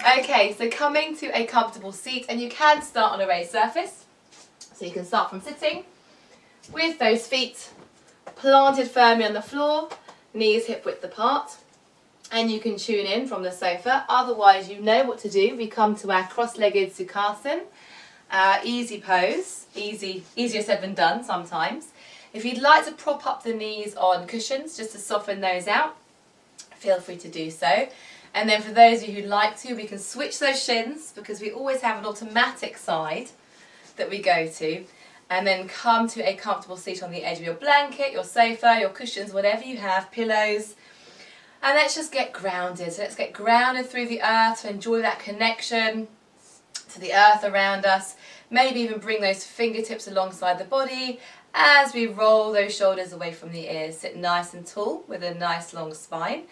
Okay, so coming to a comfortable seat, and you can start on a raised surface. So you can start from sitting with those feet planted firmly on the floor, knees hip width apart, and you can tune in from the sofa. Otherwise, you know what to do. We come to our cross-legged Sukhasana, easy pose, easier said than done sometimes. If you'd like to prop up the knees on cushions just to soften those out, feel free to do so. And then for those of you who'd like to, we can switch those shins because we always have an automatic side that we go to, and then come to a comfortable seat on the edge of your blanket, your sofa, your cushions, whatever you have, pillows. And let's just get grounded. So let's get grounded through the earth to enjoy that connection to the earth around us. Maybe even bring those fingertips alongside the body as we roll those shoulders away from the ears. Sit nice and tall with a nice long spine.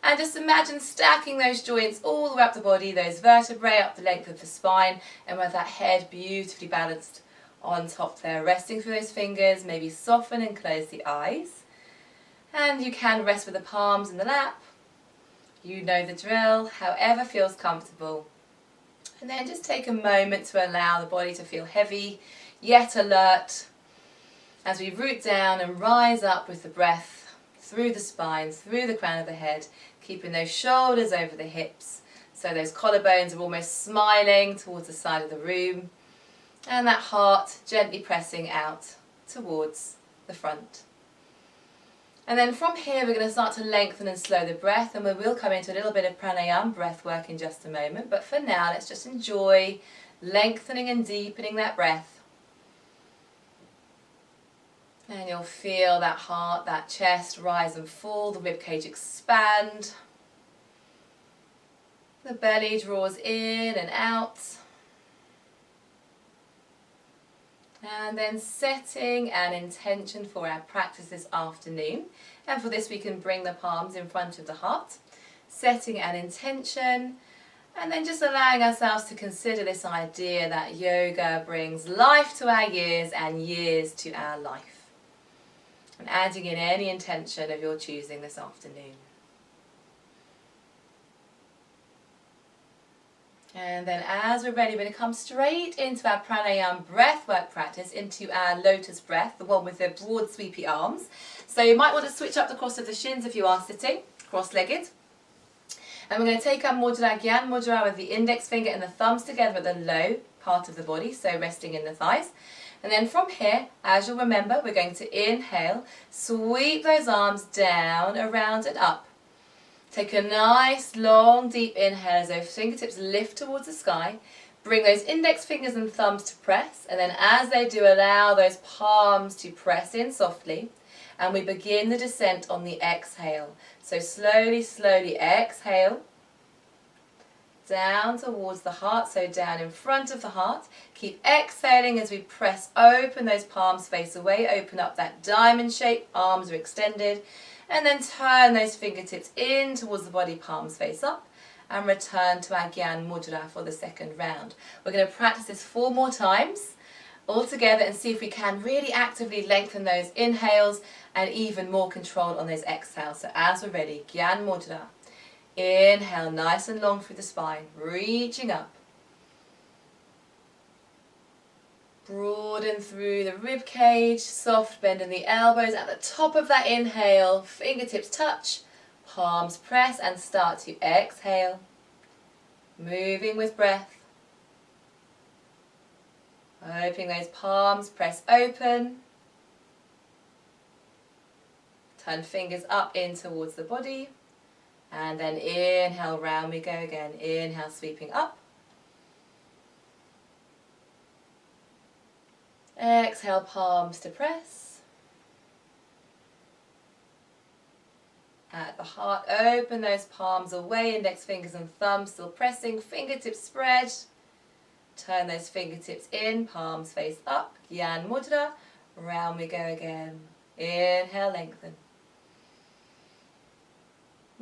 And just imagine stacking those joints all the way up the body, those vertebrae up the length of the spine, and with that head beautifully balanced on top there. Resting through those fingers, maybe soften and close the eyes. And you can rest with the palms in the lap. You know the drill, however feels comfortable. And then just take a moment to allow the body to feel heavy, yet alert, as we root down and rise up with the breath through the spine, through the crown of the head, keeping those shoulders over the hips, so those collarbones are almost smiling towards the side of the room, and that heart gently pressing out towards the front. And then from here we're going to start to lengthen and slow the breath, and we will come into a little bit of pranayama breath work in just a moment, but for now let's just enjoy lengthening and deepening that breath. And you'll feel that heart, that chest rise and fall, the ribcage expand. The belly draws in and out. And then setting an intention for our practice this afternoon. And for this we can bring the palms in front of the heart. Setting an intention. And then just allowing ourselves to consider this idea that yoga brings life to our years and years to our life. And adding in any intention of your choosing this afternoon. And then as we're ready, we're going to come straight into our pranayama breathwork practice, into our lotus breath, the one with the broad sweepy arms. So you might want to switch up the cross of the shins if you are sitting, cross-legged. And we're going to take our mudra, Gyan Mudra, with the index finger and the thumbs together at the low part of the body, so resting in the thighs. And then from here, as you'll remember, we're going to inhale, sweep those arms down, around and up. Take a nice, long, deep inhale as those fingertips lift towards the sky. Bring those index fingers and thumbs to press, and then as they do, allow those palms to press in softly. And we begin the descent on the exhale. So slowly, slowly exhale. Down towards the heart, so down in front of the heart. Keep exhaling as we press open, those palms face away, open up that diamond shape, arms are extended, and then turn those fingertips in towards the body, palms face up, and return to our Gyan Mudra for the second round. We're going to practice this 4 more times all together and see if we can really actively lengthen those inhales and even more control on those exhales. So as we're ready, Gyan Mudra. Inhale nice and long through the spine, reaching up. Broaden through the rib cage, soft bend in the elbows at the top of that inhale, fingertips touch, palms press, and start to exhale. Moving with breath. Opening those palms, press open. Turn fingers up in towards the body. And then inhale, round we go again. Inhale, sweeping up. Exhale, palms to press. At the heart, open those palms away, index fingers and thumbs still pressing, fingertips spread. Turn those fingertips in, palms face up, Gyan Mudra. Round we go again. Inhale, lengthen.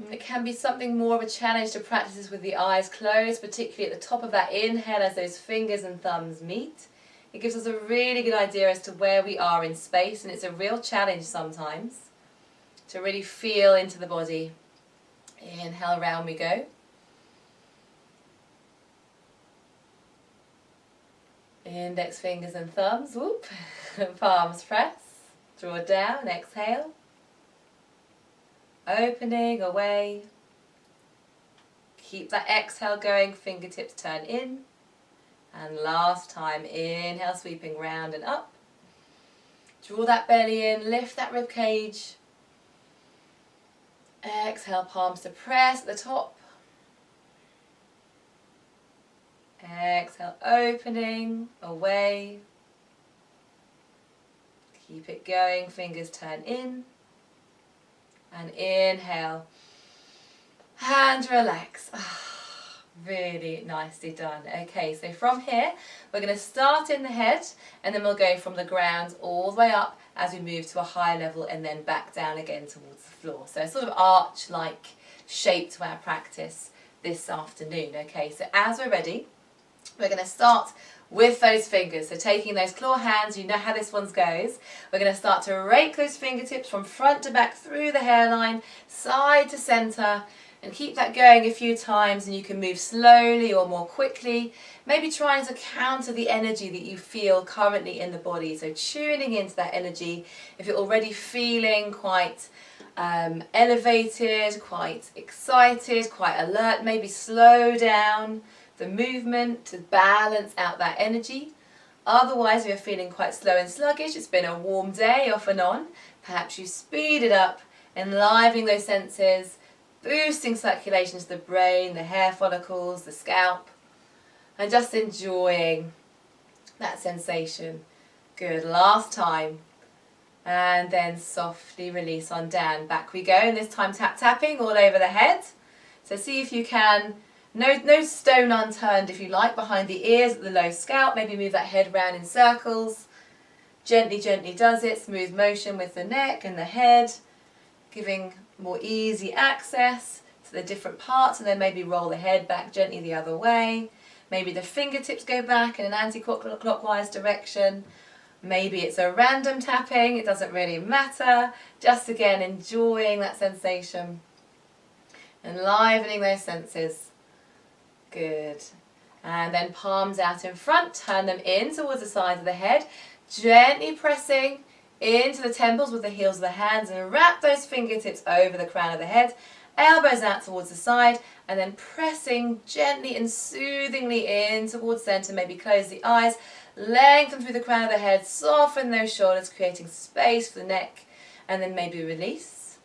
It can be something more of a challenge to practice this with the eyes closed, particularly at the top of that inhale as those fingers and thumbs meet. It gives us a really good idea as to where we are in space, and it's a real challenge sometimes to really feel into the body. Inhale, round we go. Index fingers and thumbs, whoop. Palms press, draw down, exhale. Opening away. Keep that exhale going, fingertips turn in. And last time, inhale, sweeping round and up. Draw that belly in, lift that rib cage. Exhale, palms to press at the top. Exhale, opening, away. Keep it going, fingers turn in. And inhale. And relax. Really nicely done. Okay, so from here, we're going to start in the head and then we'll go from the ground all the way up as we move to a higher level and then back down again towards the floor. So a sort of arch-like shape to our practice this afternoon. Okay, so as we're ready, we're going to start with those fingers. So taking those claw hands, you know how this one goes. We're going to start to rake those fingertips from front to back through the hairline, side to centre. And keep that going a few times, and you can move slowly or more quickly, maybe trying to counter the energy that you feel currently in the body. So tuning into that energy. If you're already feeling quite elevated, quite excited, quite alert, maybe slow down the movement to balance out that energy. Otherwise, if you're feeling quite slow and sluggish, it's been a warm day off and on, perhaps you speed it up, enlivening those senses, boosting circulation to the brain, the hair follicles, the scalp, and just enjoying that sensation. Good, last time. And then softly release on down. Back we go, and this time tapping all over the head. So see if you can, no stone unturned if you like, behind the ears at the low scalp. Maybe move that head round in circles. Gently, gently does it. Smooth motion with the neck and the head, giving more easy access to the different parts, and then maybe roll the head back gently the other way. Maybe the fingertips go back in an anti-clockwise direction. Maybe it's a random tapping, it doesn't really matter. Just again, enjoying that sensation. Enlivening those senses. Good. And then palms out in front, turn them in towards the sides of the head. Gently pressing into the temples with the heels of the hands, and wrap those fingertips over the crown of the head, elbows out towards the side, and then pressing gently and soothingly in towards center. Maybe close the eyes, lengthen through the crown of the head, soften those shoulders, creating space for the neck, and then maybe release.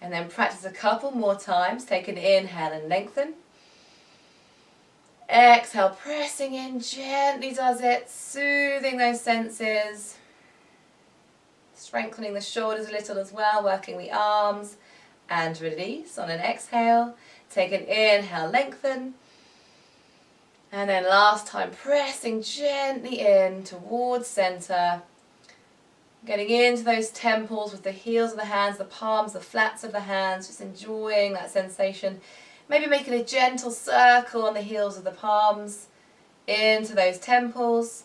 And then practice a couple more times. Take an inhale and lengthen. Exhale, pressing in, gently does it, soothing those senses. Strengthening the shoulders a little as well, working the arms, and release on an exhale. Take an inhale, lengthen. And then last time, pressing gently in towards center. Getting into those temples with the heels of the hands, the palms, the flats of the hands, just enjoying that sensation. Maybe making a gentle circle on the heels of the palms into those temples.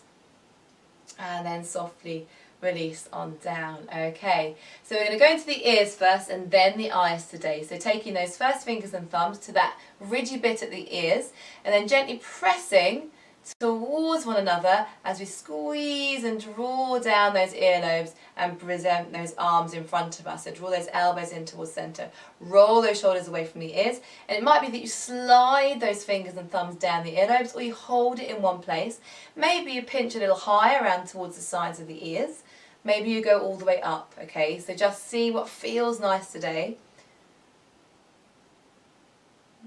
And then softly release on down. Okay, so we're going to go into the ears first and then the eyes today. So taking those first fingers and thumbs to that ridgy bit at the ears, and then gently pressing towards one another as we squeeze and draw down those earlobes and present those arms in front of us. So draw those elbows in towards center, roll those shoulders away from the ears, and it might be that you slide those fingers and thumbs down the earlobes, or you hold it in one place. Maybe you pinch a little higher around towards the sides of the ears. Maybe you go all the way up. Okay, so just see what feels nice today.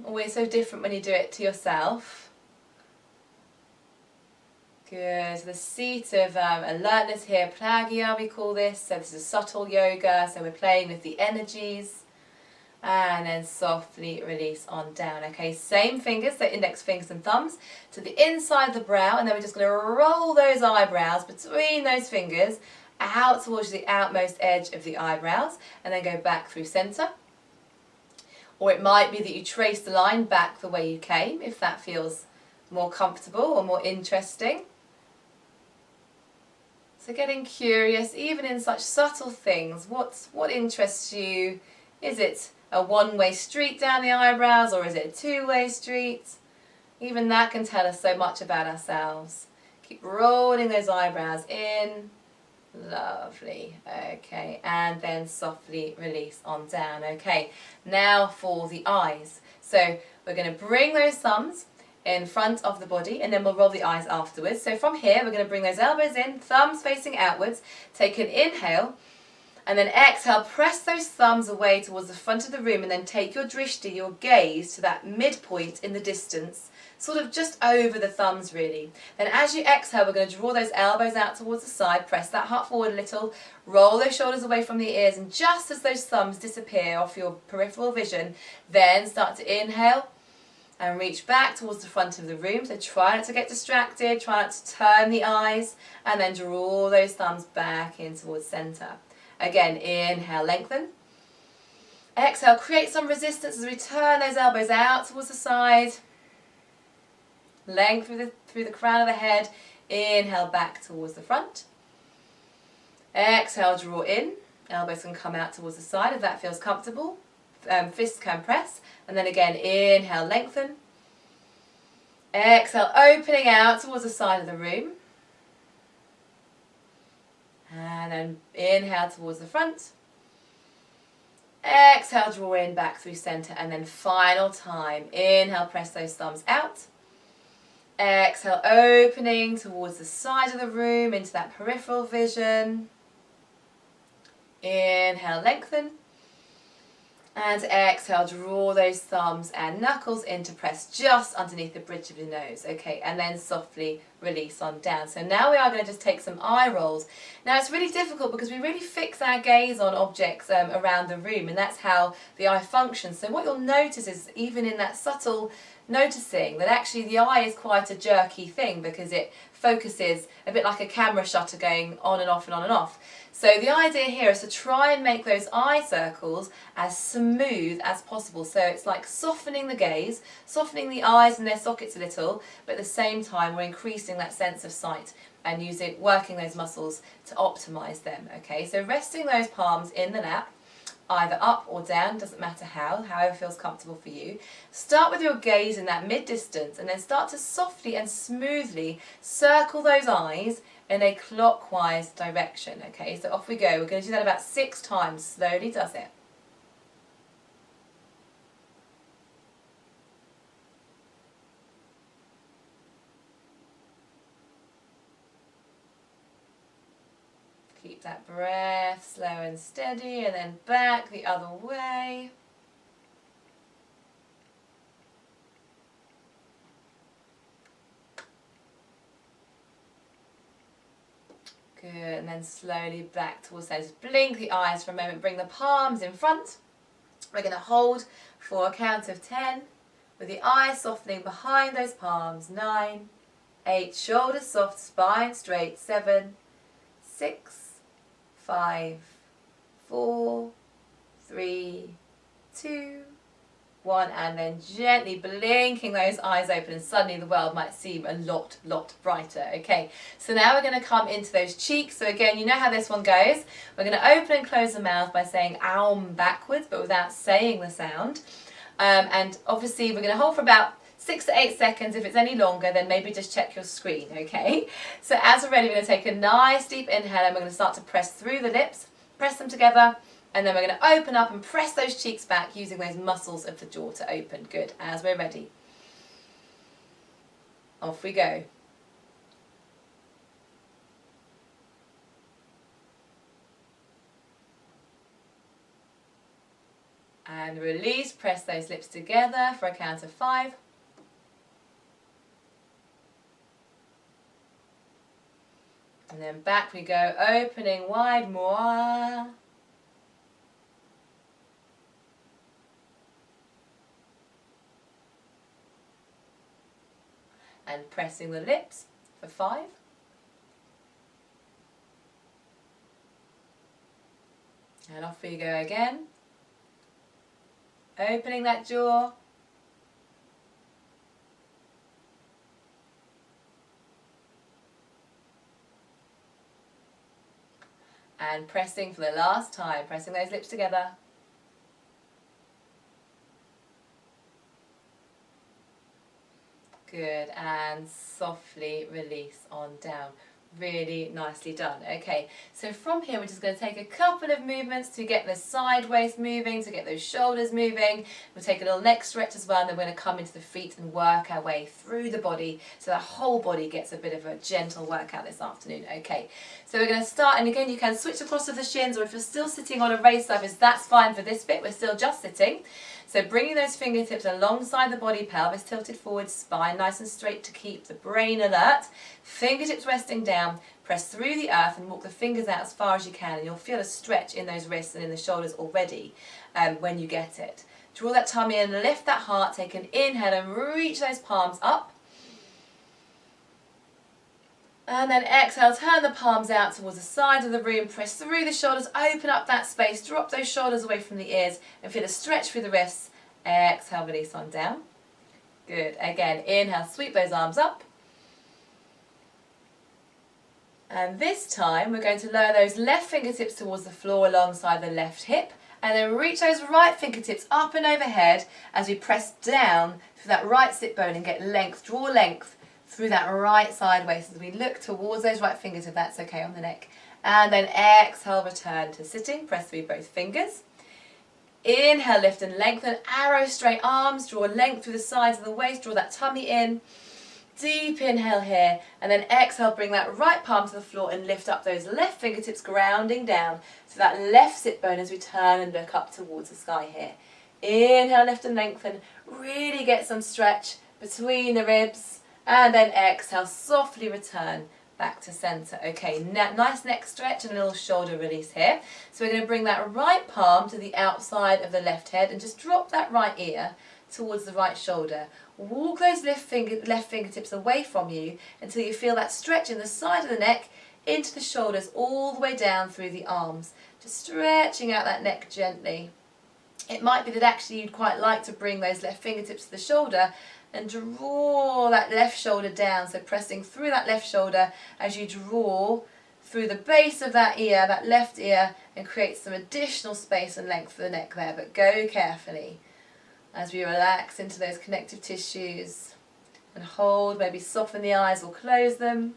Always so different when you do it to yourself. Good, so the seat of alertness here, pragya we call this, so this is subtle yoga, so we're playing with the energies, and then softly release on down. Okay, same fingers, so index fingers and thumbs, to the inside of the brow, and then we're just going to roll those eyebrows between those fingers, out towards the outmost edge of the eyebrows, and then go back through center. Or it might be that you trace the line back the way you came, if that feels more comfortable or more interesting. So getting curious, even in such subtle things, what interests you? Is it a one-way street down the eyebrows, or is it a two-way street? Even that can tell us so much about ourselves. Keep rolling those eyebrows in. Lovely. Okay, and then softly release on down. Okay, now for the eyes. So we're going to bring those thumbs in front of the body, and then we'll roll the eyes afterwards. So from here, we're going to bring those elbows in, thumbs facing outwards. Take an inhale, and then exhale, press those thumbs away towards the front of the room, and then take your drishti, your gaze, to that midpoint in the distance, sort of just over the thumbs really. Then as you exhale, we're going to draw those elbows out towards the side, press that heart forward a little, roll those shoulders away from the ears, and just as those thumbs disappear off your peripheral vision, then start to inhale and reach back towards the front of the room. So try not to get distracted, try not to turn the eyes, and then draw those thumbs back in towards center. Again, inhale, lengthen. Exhale, create some resistance as we turn those elbows out towards the side. Length through the crown of the head. Inhale, back towards the front. Exhale, draw in. Elbows can come out towards the side if that feels comfortable. Fists can press. And then again, inhale, lengthen. Exhale, opening out towards the side of the room. And then inhale towards the front. Exhale, draw in back through center. And then final time, inhale, press those thumbs out. Exhale, opening towards the side of the room into that peripheral vision. Inhale, lengthen. And exhale, draw those thumbs and knuckles in to press just underneath the bridge of your nose. Okay, and then softly release on down. So now we are going to just take some eye rolls. Now it's really difficult because we really fix our gaze on objects around the room, and that's how the eye functions. So what you'll notice is even in that subtle noticing that actually the eye is quite a jerky thing because it focuses a bit like a camera shutter going on and off and on and off. So the idea here is to try and make those eye circles as smooth as possible. So it's like softening the gaze, softening the eyes and their sockets a little, but at the same time we're increasing that sense of sight and working those muscles to optimize them. Okay, so resting those palms in the lap, either up or down, doesn't matter however feels comfortable for you. Start with your gaze in that mid-distance and then start to softly and smoothly circle those eyes in a clockwise direction. Okay, so off we go. We're going to do that about 6 times. Slowly does it. Keep that breath slow and steady, and then back the other way. Good, and then slowly back towards those. Blink the eyes for a moment, bring the palms in front. We're going to hold for a count of 10 with the eyes softening behind those palms. 9, 8, shoulders soft, spine straight. 7, 6, 5, 4, 3, 2, 1, and then gently blinking those eyes open, and suddenly the world might seem a lot brighter. Okay, so now we're going to come into those cheeks. So again, you know how this one goes. We're going to open and close the mouth by saying aum backwards, but without saying the sound. And obviously we're going to hold for about 6 to 8 seconds. If it's any longer, then maybe just check your screen, okay? So as we're ready, we're going to take a nice deep inhale, and we're going to start to press through the lips, press them together, and then we're going to open up and press those cheeks back using those muscles of the jaw to open. Good. As we're ready, off we go. And release, press those lips together for a count of 5. And then back we go, opening wide, more. And pressing the lips for 5. And off we go again. Opening that jaw. And pressing for the last time, pressing those lips together. Good, and softly release on down. Really nicely done. Okay, so from here we're just going to take a couple of movements to get the side waist moving, to get those shoulders moving. We'll take a little neck stretch as well, and then we're going to come into the feet and work our way through the body so the whole body gets a bit of a gentle workout this afternoon. Okay, so we're going to start, and again you can switch across to the shins, or if you're still sitting on a raised surface, that's fine for this bit. We're still just sitting. So bringing those fingertips alongside the body, pelvis tilted forward, spine nice and straight to keep the brain alert. Fingertips resting down, press through the earth and walk the fingers out as far as you can, and you'll feel a stretch in those wrists and in the shoulders already when you get it. Draw that tummy in, lift that heart, take an inhale and reach those palms up. And then exhale, turn the palms out towards the side of the room, press through the shoulders, open up that space, drop those shoulders away from the ears and feel a stretch through the wrists. Exhale, release on down. Good. Again, inhale, sweep those arms up. And this time we're going to lower those left fingertips towards the floor alongside the left hip, and then reach those right fingertips up and overhead as we press down through that right sit bone and get length, draw length through that right side waist as we look towards those right fingers, if that's okay, on the neck. And then exhale, return to sitting, press through both fingers. Inhale, lift and lengthen, arrow straight arms, draw length through the sides of the waist, draw that tummy in. Deep inhale here, and then exhale, bring that right palm to the floor and lift up those left fingertips, grounding down to that left sit bone as we turn and look up towards the sky here. Inhale, lift and lengthen, really get some stretch between the ribs. And then exhale, softly return back to center. Okay, nice neck stretch and a little shoulder release here. So we're going to bring that right palm to the outside of the left head and just drop that right ear towards the right shoulder. Walk those left fingertips away from you until you feel that stretch in the side of the neck into the shoulders all the way down through the arms. Just stretching out that neck gently. It might be that actually you'd quite like to bring those left fingertips to the shoulder and draw that left shoulder down, so pressing through that left shoulder as you draw through the base of that ear, that left ear, and create some additional space and length for the neck there, but go carefully as we relax into those connective tissues and hold, maybe soften the eyes or close them.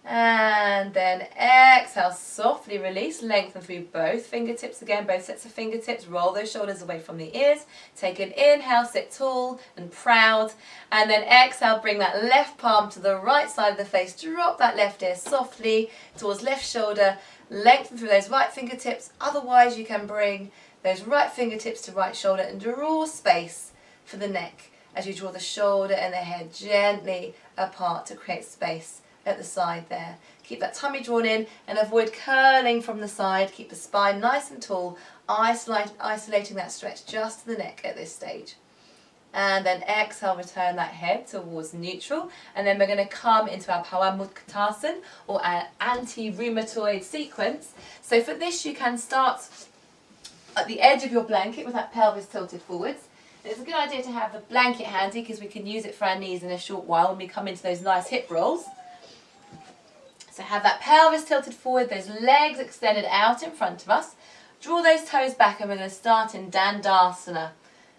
And then exhale, softly release, lengthen through both fingertips again, both sets of fingertips, roll those shoulders away from the ears, take an inhale, sit tall and proud, and then exhale, bring that left palm to the right side of the face, drop that left ear softly towards left shoulder, lengthen through those right fingertips, otherwise you can bring those right fingertips to right shoulder and draw space for the neck as you draw the shoulder and the head gently apart to create space at the side there. Keep that tummy drawn in and avoid curling from the side. Keep the spine nice and tall, isolating that stretch just to the neck at this stage. And then exhale, return that head towards neutral, and then we're going to come into our Paramudkatasan, or our anti-rheumatoid sequence. So for this you can start at the edge of your blanket with that pelvis tilted forwards. And it's a good idea to have the blanket handy because we can use it for our knees in a short while when we come into those nice hip rolls. So have that pelvis tilted forward, those legs extended out in front of us. Draw those toes back and we're going to start in Dandasana,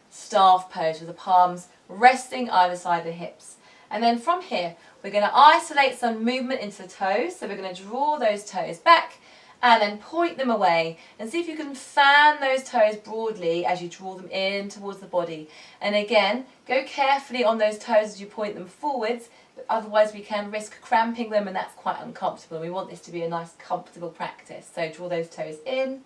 staff pose with the palms resting either side of the hips. And then from here, we're going to isolate some movement into the toes. So we're going to draw those toes back and then point them away. And see if you can fan those toes broadly as you draw them in towards the body. And again, go carefully on those toes as you point them forwards. Otherwise we can risk cramping them and that's quite uncomfortable. We want this to be a nice comfortable practice. So draw those toes in,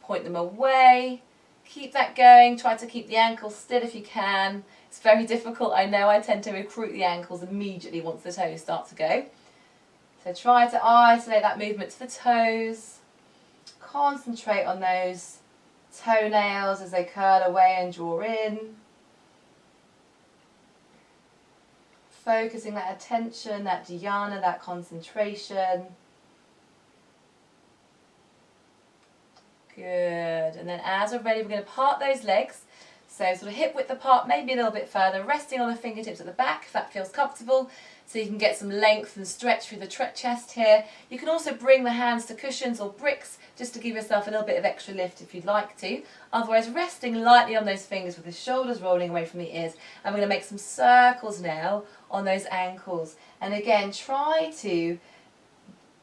point them away, keep that going, try to keep the ankles still if you can. It's very difficult, I know, I tend to recruit the ankles immediately once the toes start to go. So try to isolate that movement to the toes, concentrate on those toenails as they curl away and draw in. Focusing that attention, that dhyana, that concentration. Good. And then as we're ready, we're going to part those legs. So sort of hip width apart, maybe a little bit further, resting on the fingertips at the back if that feels comfortable, so you can get some length and stretch through the chest here. You can also bring the hands to cushions or bricks just to give yourself a little bit of extra lift if you'd like to. Otherwise, resting lightly on those fingers with the shoulders rolling away from the ears. And we're going to make some circles now on those ankles. And again, try to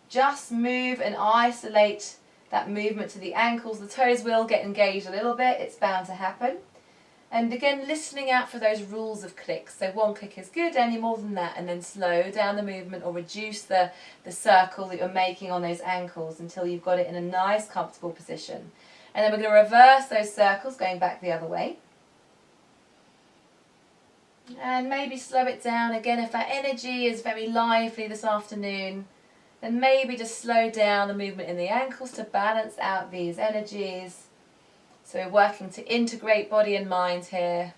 just move and isolate that movement to the ankles. The toes will get engaged a little bit, it's bound to happen. And again, listening out for those rules of clicks. So one click is good, any more than that, and then slow down the movement or reduce the circle that you're making on those ankles until you've got it in a nice, comfortable position. And then we're going to reverse those circles, going back the other way. And maybe slow it down. Again, if that energy is very lively this afternoon, then maybe just slow down the movement in the ankles to balance out these energies. So we're working to integrate body and mind here,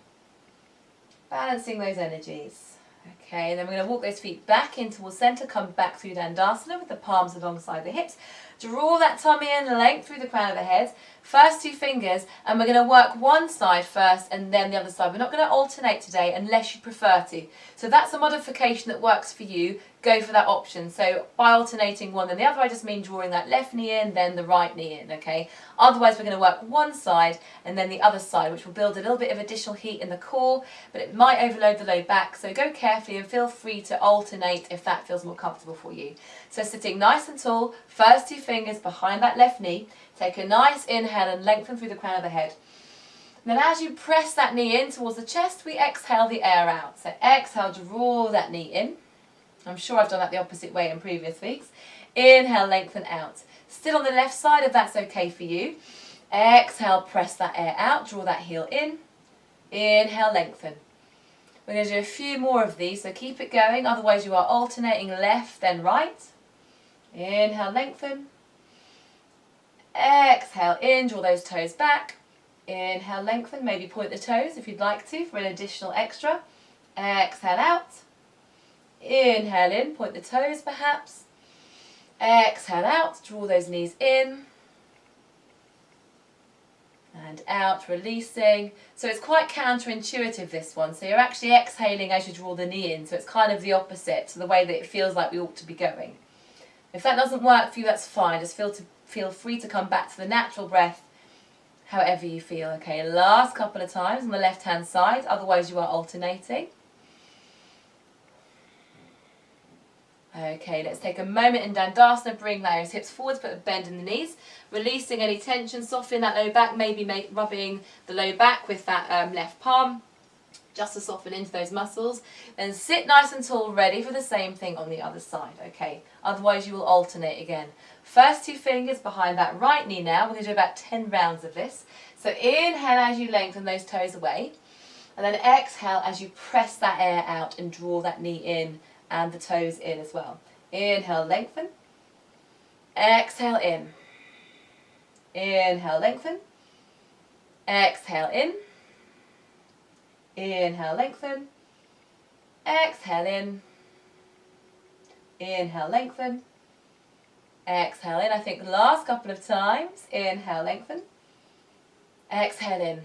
balancing those energies. Okay, and then we're going to walk those feet back in towards centre, come back through Dandasana with the palms alongside the hips. Draw that tummy in length through the crown of the head. First two fingers, and we're going to work one side first and then the other side. We're not going to alternate today unless you prefer to. So that's a modification that works for you. Go for that option. So by alternating one then the other, I just mean drawing that left knee in, then the right knee in, okay? Otherwise, we're going to work one side and then the other side, which will build a little bit of additional heat in the core, but it might overload the low back. So go carefully and feel free to alternate if that feels more comfortable for you. So sitting nice and tall, first two fingers behind that left knee. Take a nice inhale and lengthen through the crown of the head. And then as you press that knee in towards the chest, we exhale the air out. So exhale, draw that knee in. I'm sure I've done that the opposite way in previous weeks. Inhale, lengthen out. Still on the left side if that's okay for you. Exhale, press that air out, draw that heel in. Inhale, lengthen. We're going to do a few more of these, so keep it going, otherwise you are alternating left then right. Inhale, lengthen. Exhale in, draw those toes back. Inhale, lengthen, maybe point the toes if you'd like to for an additional extra. Exhale out. Inhale in, point the toes perhaps. Exhale out, draw those knees in. And out, releasing. So it's quite counterintuitive, this one. So you're actually exhaling as you draw the knee in. So it's kind of the opposite to the way that it feels like we ought to be going. If that doesn't work for you, that's fine. Just feel free to come back to the natural breath however you feel. Okay, last couple of times on the left hand side, otherwise you are alternating. Okay, let's take a moment in Dandasana, bring those hips forwards, put a bend in the knees, releasing any tension, softening that low back, maybe rubbing the low back with that left palm, just to soften into those muscles. Then sit nice and tall, ready for the same thing on the other side, okay? Otherwise you will alternate again. First two fingers behind that right knee now. We're going to do about 10 rounds of this. So inhale as you lengthen those toes away, and then exhale as you press that air out and draw that knee in and the toes in as well. Inhale, lengthen. Exhale, in. Inhale, lengthen. Exhale, in. Inhale, lengthen. Exhale, in. Inhale, lengthen. Exhale, in. I think the last couple of times. Inhale, lengthen. Exhale, in.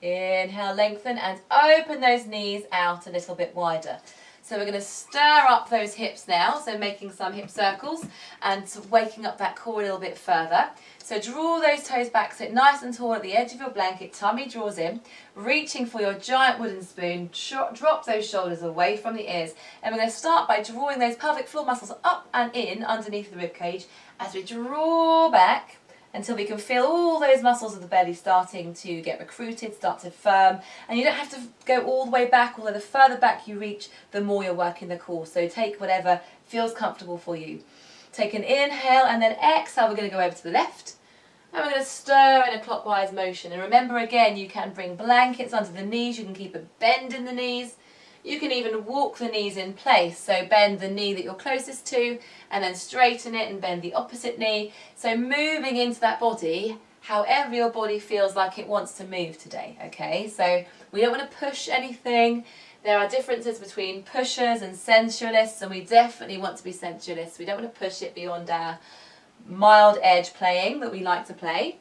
Inhale, lengthen, and open those knees out a little bit wider. So we're going to stir up those hips now, so making some hip circles and waking up that core a little bit further. So draw those toes back, sit nice and tall at the edge of your blanket, tummy draws in, reaching for your giant wooden spoon, drop those shoulders away from the ears, and we're going to start by drawing those pelvic floor muscles up and in underneath the rib cage as we draw back until we can feel all those muscles of the belly starting to get recruited, start to firm. And you don't have to go all the way back, although the further back you reach, the more you're working the core. So take whatever feels comfortable for you. Take an inhale and then exhale. We're going to go over to the left. And we're going to stir in a clockwise motion. And remember again, you can bring blankets under the knees. You can keep a bend in the knees. You can even walk the knees in place, so bend the knee that you're closest to and then straighten it and bend the opposite knee. So moving into that body, however your body feels like it wants to move today, okay? So we don't want to push anything. There are differences between pushers and sensualists, and we definitely want to be sensualists. We don't want to push it beyond our mild edge playing that we like to play.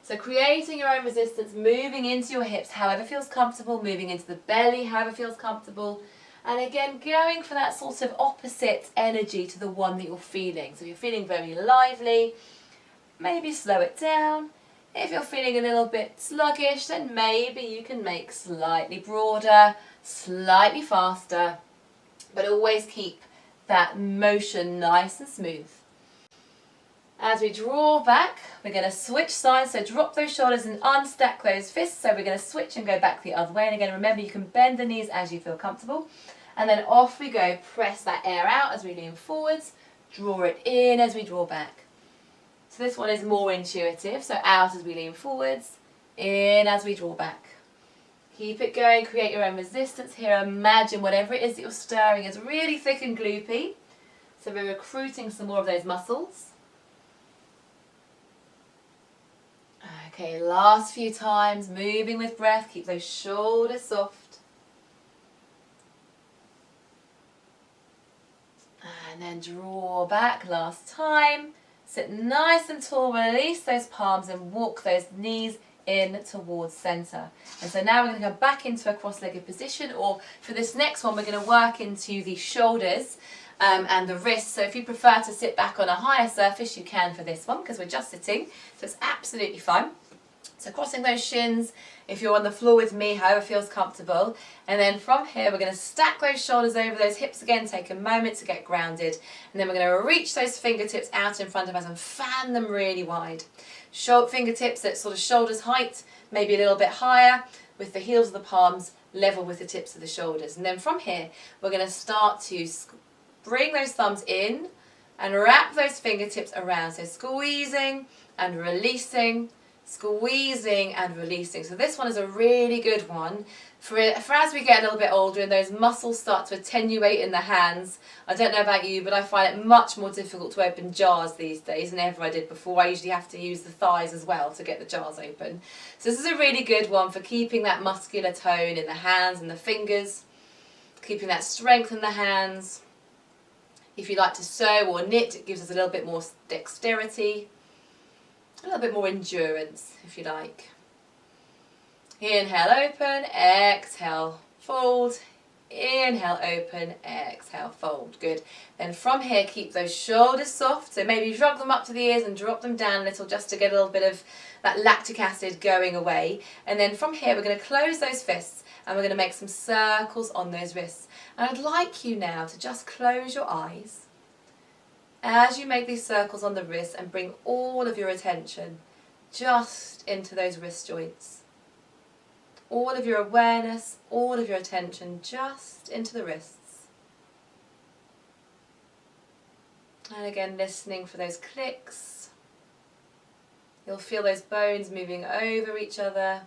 So creating your own resistance, moving into your hips however feels comfortable, moving into the belly however feels comfortable. And again, going for that sort of opposite energy to the one that you're feeling. So if you're feeling very lively, maybe slow it down. If you're feeling a little bit sluggish, then maybe you can make slightly broader, slightly faster, but always keep that motion nice and smooth. As we draw back, we're going to switch sides, so drop those shoulders and unstack those fists. So we're going to switch and go back the other way. And again, remember, you can bend the knees as you feel comfortable. And then off we go, press that air out as we lean forwards, draw it in as we draw back. So this one is more intuitive, so out as we lean forwards, in as we draw back. Keep it going, create your own resistance here. Imagine whatever it is that you're stirring is really thick and gloopy. So we're recruiting some more of those muscles. Okay, last few times, moving with breath, keep those shoulders soft. And then draw back last time. Sit nice and tall, release those palms and walk those knees in towards centre. And so now we're going to go back into a cross-legged position, or for this next one we're going to work into the shoulders and the wrists. So if you prefer to sit back on a higher surface, you can for this one because we're just sitting, so it's absolutely fine. So crossing those shins, if you're on the floor with me, however feels comfortable. And then from here, we're going to stack those shoulders over those hips again, take a moment to get grounded. And then we're going to reach those fingertips out in front of us and fan them really wide. Fingertips at sort of shoulders height, maybe a little bit higher, with the heels of the palms level with the tips of the shoulders. And then from here, we're going to start to bring those thumbs in and wrap those fingertips around. So squeezing and releasing, squeezing and releasing. So this one is a really good one for as we get a little bit older and those muscles start to attenuate in the hands. I don't know about you, but I find it much more difficult to open jars these days than ever I did before. I usually have to use the thighs as well to get the jars open. So this is a really good one for keeping that muscular tone in the hands and the fingers, keeping that strength in the hands. If you like to sew or knit, it gives us a little bit more dexterity. A little bit more endurance, if you like. Inhale, open, exhale, fold. Inhale, open, exhale, fold. Good. Then from here, keep those shoulders soft. So maybe shrug them up to the ears and drop them down a little just to get a little bit of that lactic acid going away. And then from here, we're going to close those fists and we're going to make some circles on those wrists. And I'd like you now to just close your eyes as you make these circles on the wrists and bring all of your attention just into those wrist joints. All of your awareness, all of your attention just into the wrists. And again, listening for those clicks. You'll feel those bones moving over each other.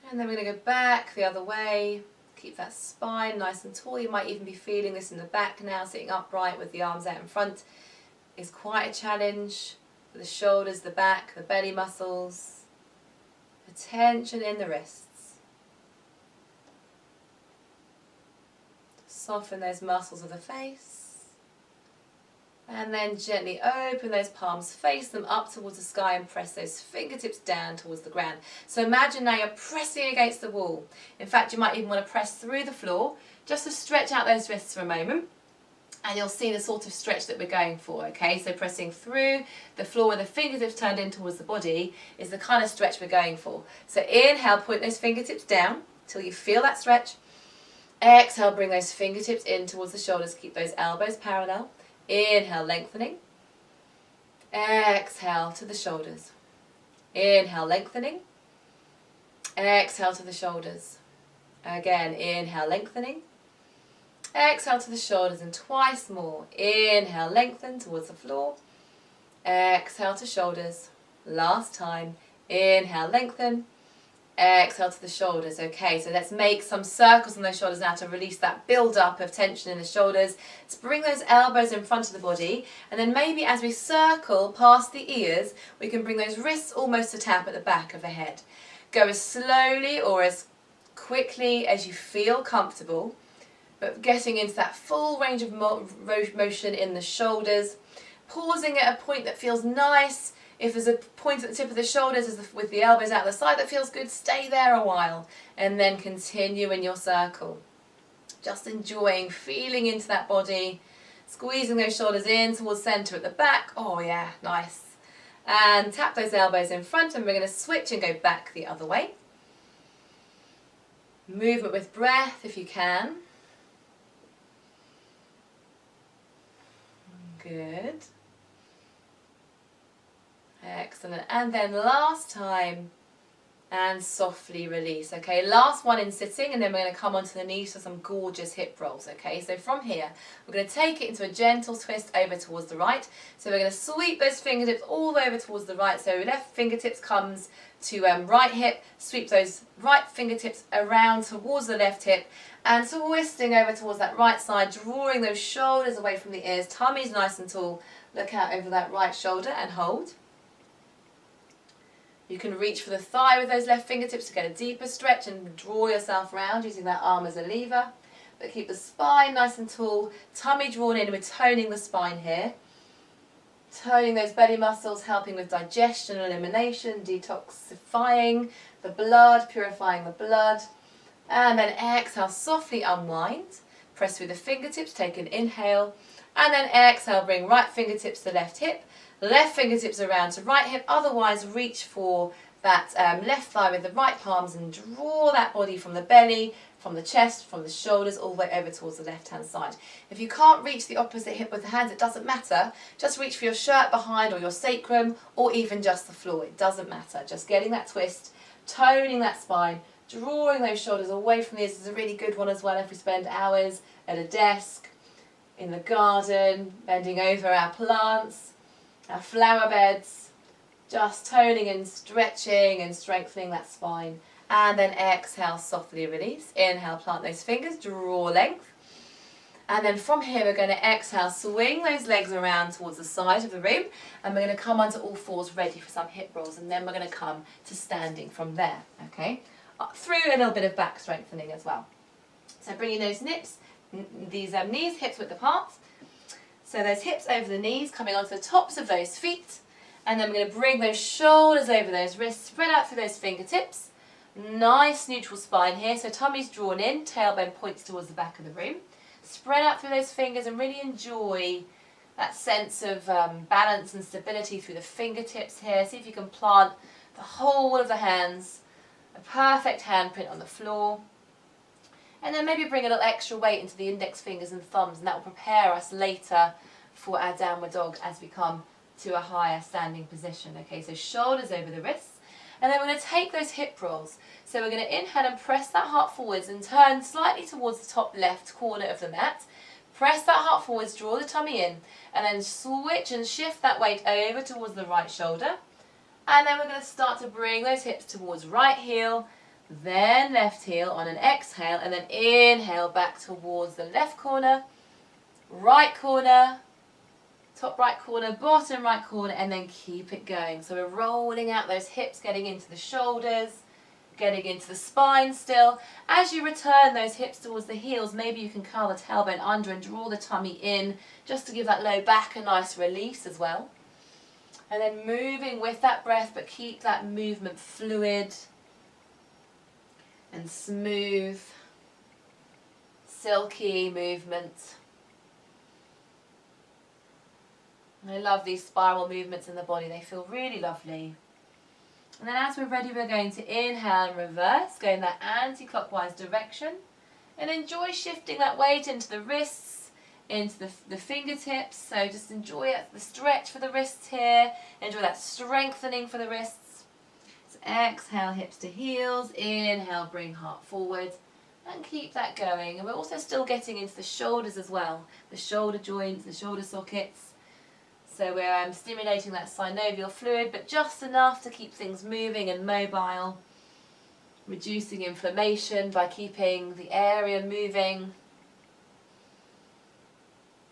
And then we're going to go back the other way. Keep that spine nice and tall. You might even be feeling this in the back now, sitting upright with the arms out in front is quite a challenge. The shoulders, the back, the belly muscles. The tension in the wrists. Soften those muscles of the face. And then gently open those palms, face them up towards the sky and press those fingertips down towards the ground. So imagine now you're pressing against the wall. In fact, you might even want to press through the floor just to stretch out those wrists for a moment. And you'll see the sort of stretch that we're going for, okay? So pressing through the floor with the fingertips turned in towards the body is the kind of stretch we're going for. So inhale, point those fingertips down till you feel that stretch. Exhale, bring those fingertips in towards the shoulders. Keep those elbows parallel. Inhale, lengthening. Exhale to the shoulders. Inhale, lengthening. Exhale to the shoulders. Again, inhale, lengthening. Exhale to the shoulders and twice more. Inhale, lengthen towards the floor. Exhale to shoulders. Last time. Inhale, lengthen. Exhale to the shoulders. Okay, so let's make some circles on those shoulders now to release that build-up of tension in the shoulders. Let's bring those elbows in front of the body, and then maybe as we circle past the ears, we can bring those wrists almost to tap at the back of the head. Go as slowly or as quickly as you feel comfortable, but getting into that full range of motion in the shoulders, pausing at a point that feels nice If there's a point at the tip of the shoulders with the elbows out the side that feels good, stay there a while and then continue in your circle. Just enjoying, feeling into that body, squeezing those shoulders in towards centre at the back. Oh yeah, nice. And tap those elbows in front, and we're going to switch and go back the other way. Movement with breath if you can. Good. Excellent. And then last time, and softly release. Okay, last one in sitting, and then we're going to come onto the knees for some gorgeous hip rolls. Okay, so from here we're going to take it into a gentle twist over towards the right. So we're going to sweep those fingertips all the way over towards the right. So left fingertips comes to right hip, sweep those right fingertips around towards the left hip, and twisting over towards that right side, drawing those shoulders away from the ears. Tummy's nice and tall. Look out over that right shoulder and hold. You can reach for the thigh with those left fingertips to get a deeper stretch and draw yourself round using that arm as a lever. But keep the spine nice and tall, tummy drawn in. We're toning the spine here. Toning those belly muscles, helping with digestion, elimination, detoxifying the blood, purifying the blood. And then exhale, softly unwind. Press through the fingertips, take an inhale. And then exhale, bring right fingertips to left hip. Left fingertips around to right hip, otherwise reach for that left thigh with the right palms and draw that body from the belly, from the chest, from the shoulders, all the way over towards the left hand side. If you can't reach the opposite hip with the hands, it doesn't matter. Just reach for your shirt behind or your sacrum or even just the floor. It doesn't matter. Just getting that twist, toning that spine, drawing those shoulders away from the ears is a really good one as well if we spend hours at a desk, in the garden, bending over our plants, our flower beds, just toning and stretching and strengthening that spine. And then exhale, softly release. Inhale, plant those fingers, draw length. And then from here we're going to exhale, swing those legs around towards the side of the room, and we're going to come onto all fours ready for some hip rolls, and then we're going to come to standing from there, okay? Through a little bit of back strengthening as well. So bringing those knees hips width apart. So those hips over the knees, coming onto the tops of those feet. And then we're going to bring those shoulders over those wrists, spread out through those fingertips. Nice neutral spine here, so tummy's drawn in, tailbone points towards the back of the room. Spread out through those fingers and really enjoy that sense of balance and stability through the fingertips here. See if you can plant the whole of the hands, a perfect handprint on the floor. And then maybe bring a little extra weight into the index fingers and thumbs, and that will prepare us later for our downward dog as we come to a higher standing position. Okay, so shoulders over the wrists. And then we're going to take those hip rolls. So we're going to inhale and press that heart forwards and turn slightly towards the top left corner of the mat. Press that heart forwards, draw the tummy in, and then switch and shift that weight over towards the right shoulder. And then we're going to start to bring those hips towards right heel, then left heel on an exhale, and then inhale back towards the left corner, right corner, top right corner, bottom right corner, and then keep it going. So we're rolling out those hips, getting into the shoulders, getting into the spine still. As you return those hips towards the heels, maybe you can curl the tailbone under and draw the tummy in, just to give that low back a nice release as well. And then moving with that breath, but keep that movement fluid and smooth, silky movement. I love these spiral movements in the body. They feel really lovely. And then as we're ready, we're going to inhale and reverse, go in that anti-clockwise direction. And enjoy shifting that weight into the wrists, into the fingertips. So just enjoy the stretch for the wrists here. Enjoy that strengthening for the wrists. So exhale, hips to heels. Inhale, bring heart forward. And keep that going. And we're also still getting into the shoulders as well. The shoulder joints, the shoulder sockets. So we're stimulating that synovial fluid, but just enough to keep things moving and mobile. Reducing inflammation by keeping the area moving.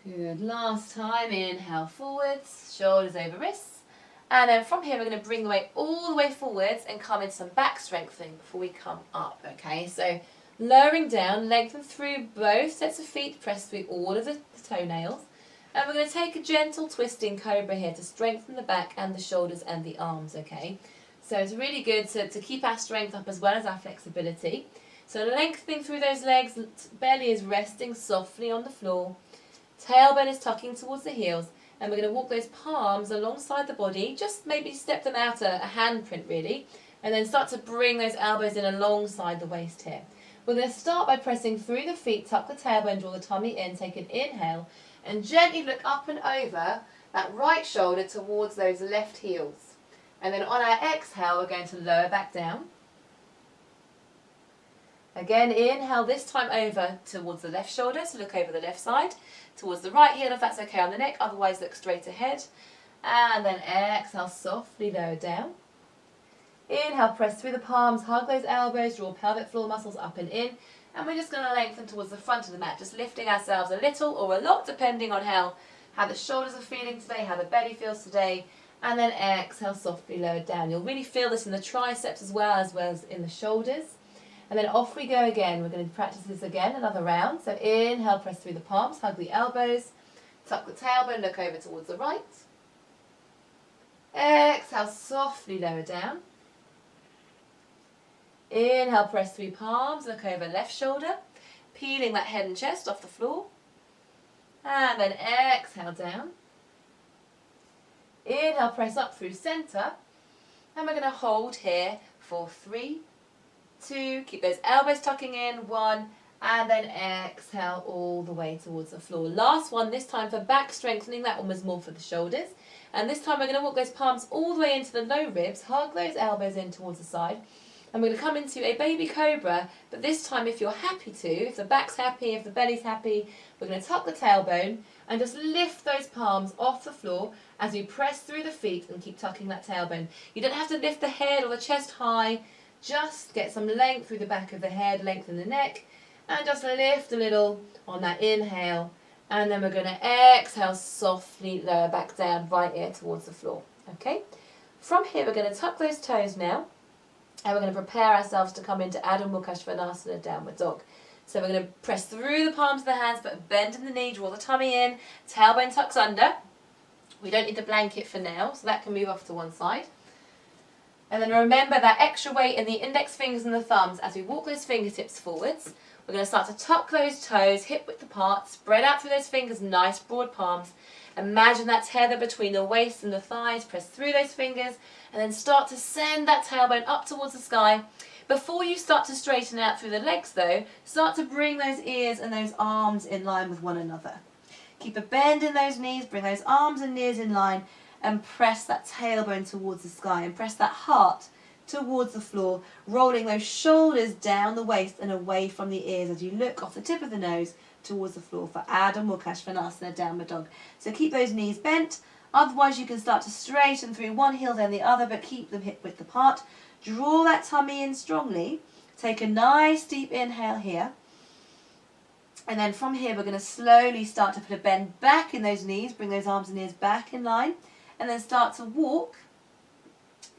Good. Last time, inhale forwards, shoulders over wrists. And then from here, we're going to bring the weight all the way forwards and come into some back strengthening before we come up. Okay, so lowering down, lengthen through both sets of feet, press through all of the toenails. And we're going to take a gentle twisting cobra here to strengthen the back and the shoulders and the arms, okay? So it's really good to keep our strength up as well as our flexibility. So lengthening through those legs, belly is resting softly on the floor, tailbone is tucking towards the heels, and we're going to walk those palms alongside the body, just maybe step them out a handprint really, and then start to bring those elbows in alongside the waist here. We're going to start by pressing through the feet, tuck the tailbone, draw the tummy in, take an inhale, and gently look up and over that right shoulder towards those left heels. And then on our exhale, we're going to lower back down. Again, inhale, this time over towards the left shoulder, so look over the left side, towards the right heel if that's okay on the neck, otherwise look straight ahead. And then exhale, softly lower down. Inhale, press through the palms, hug those elbows, draw pelvic floor muscles up and in. And we're just going to lengthen towards the front of the mat, just lifting ourselves a little or a lot depending on how the shoulders are feeling today, how the belly feels today. And then exhale, softly lower down. You'll really feel this in the triceps as well as in the shoulders. And then off we go again. We're going to practice this again, another round. So inhale, press through the palms, hug the elbows, tuck the tailbone, look over towards the right. Exhale, softly lower down. Inhale, press through palms, look over left shoulder, peeling that head and chest off the floor. And then exhale down. Inhale, press up through center. And we're going to hold here for 3, 2, keep those elbows tucking in, 1, and then exhale all the way towards the floor. Last one, this time for back strengthening, that one was more for the shoulders. And this time we're going to walk those palms all the way into the low ribs, hug those elbows in towards the side. And we're going to come into a baby cobra, but this time if you're happy to, if the back's happy, if the belly's happy, we're going to tuck the tailbone and just lift those palms off the floor as we press through the feet and keep tucking that tailbone. You don't have to lift the head or the chest high, just get some length through the back of the head, lengthen the neck, and just lift a little on that inhale. And then we're going to exhale, softly lower back down, right ear towards the floor. Okay? From here we're going to tuck those toes now. And we're going to prepare ourselves to come into Adho Mukha Svanasana, downward dog. So we're going to press through the palms of the hands, but bend in the knee, draw the tummy in, tailbone tucks under. We don't need the blanket for now, so that can move off to one side. And then remember that extra weight in the index fingers and the thumbs as we walk those fingertips forwards. We're going to start to tuck those toes, hip width apart, spread out through those fingers, nice broad palms. Imagine that tether between the waist and the thighs, press through those fingers, and then start to send that tailbone up towards the sky. Before you start to straighten out through the legs though, start to bring those ears and those arms in line with one another. Keep a bend in those knees, bring those arms and ears in line, and press that tailbone towards the sky, and press that heart towards the floor, rolling those shoulders down the waist and away from the ears as you look off the tip of the nose towards the floor for Adho Mukha Svanasana, downward dog. So keep those knees bent, otherwise you can start to straighten through one heel then the other, but keep them hip width apart. Draw that tummy in strongly, take a nice deep inhale here, and then from here we're going to slowly start to put a bend back in those knees, bring those arms and ears back in line, and then start to walk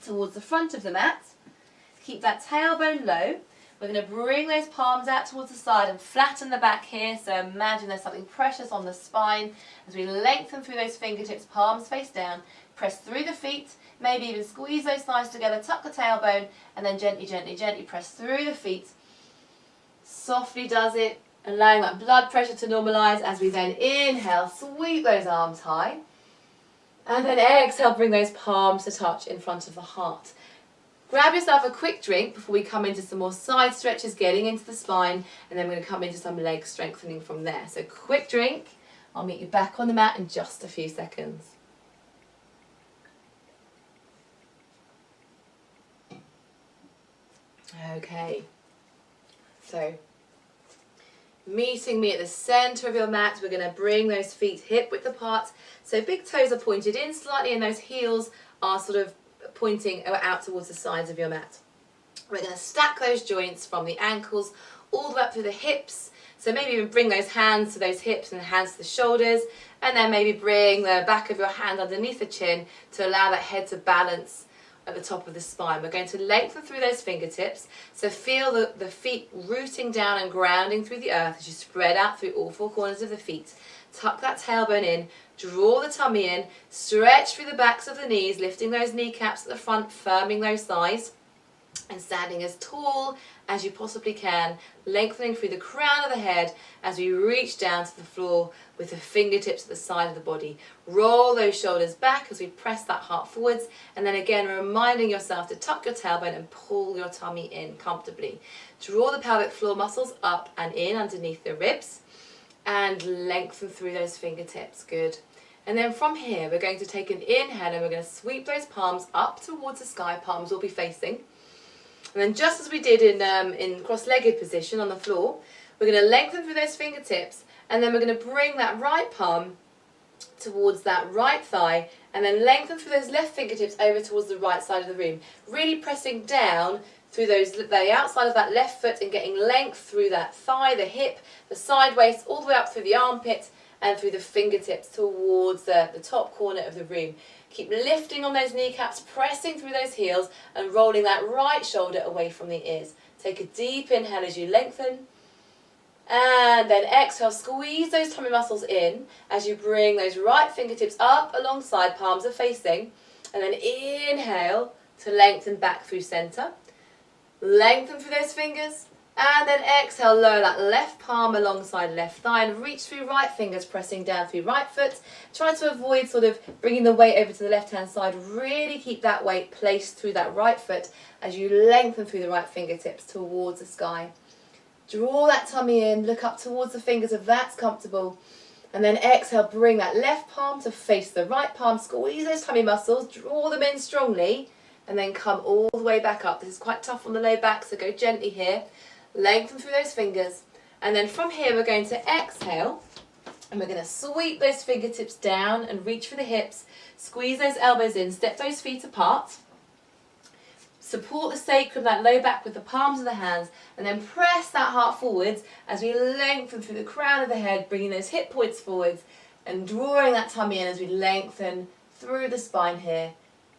towards the front of the mat. Keep that tailbone low. We're going to bring those palms out towards the side and flatten the back here. So imagine there's something precious on the spine as we lengthen through those fingertips, palms face down. Press through the feet, maybe even squeeze those thighs together, tuck the tailbone, and then gently, gently, gently press through the feet. Softly does it, allowing that blood pressure to normalize as we then inhale, sweep those arms high. And then exhale, bring those palms to touch in front of the heart. Grab yourself a quick drink before we come into some more side stretches, getting into the spine, and then we're going to come into some leg strengthening from there. So quick drink. I'll meet you back on the mat in just a few seconds. Okay. So meeting me at the center of your mat, we're going to bring those feet hip width apart. So big toes are pointed in slightly and those heels are sort of pointing out towards the sides of your mat. We're going to stack those joints from the ankles all the way up through the hips. So maybe even bring those hands to those hips and the hands to the shoulders, and then maybe bring the back of your hand underneath the chin to allow that head to balance at the top of the spine. We're going to lengthen through those fingertips, so feel the feet rooting down and grounding through the earth as you spread out through all four corners of the feet. tuck that tailbone in, draw the tummy in, stretch through the backs of the knees, lifting those kneecaps at the front, firming those thighs, and standing as tall as you possibly can, lengthening through the crown of the head as we reach down to the floor with the fingertips at the side of the body. Roll those shoulders back as we press that heart forwards, and then again reminding yourself to tuck your tailbone and pull your tummy in comfortably. Draw the pelvic floor muscles up and in underneath the ribs and lengthen through those fingertips. Good. And then from here we're going to take an inhale and we're going to sweep those palms up towards the sky. Palms will be facing. And then just as we did in cross-legged position on the floor, we're going to lengthen through those fingertips, and then we're going to bring that right palm towards that right thigh, and then lengthen through those left fingertips over towards the right side of the room. Really pressing down through the outside of that left foot and getting length through that thigh, the hip, the side waist, all the way up through the armpit and through the fingertips towards the top corner of the room. Keep lifting on those kneecaps, pressing through those heels and rolling that right shoulder away from the ears. Take a deep inhale as you lengthen. And then exhale, squeeze those tummy muscles in as you bring those right fingertips up alongside, palms are facing. And then inhale to lengthen back through center. Lengthen through those fingers. And then exhale, lower that left palm alongside left thigh and reach through right fingers, pressing down through right foot. Try to avoid sort of bringing the weight over to the left-hand side. Really keep that weight placed through that right foot as you lengthen through the right fingertips towards the sky. Draw that tummy in, look up towards the fingers if that's comfortable. And then exhale, bring that left palm to face the right palm. Squeeze those tummy muscles, draw them in strongly, and then come all the way back up. This is quite tough on the low back, so go gently here. Lengthen through those fingers, and then from here we're going to exhale and we're going to sweep those fingertips down and reach for the hips, squeeze those elbows in, step those feet apart, support the sacrum, that low back with the palms of the hands, and then press that heart forwards as we lengthen through the crown of the head, bringing those hip points forwards and drawing that tummy in as we lengthen through the spine here,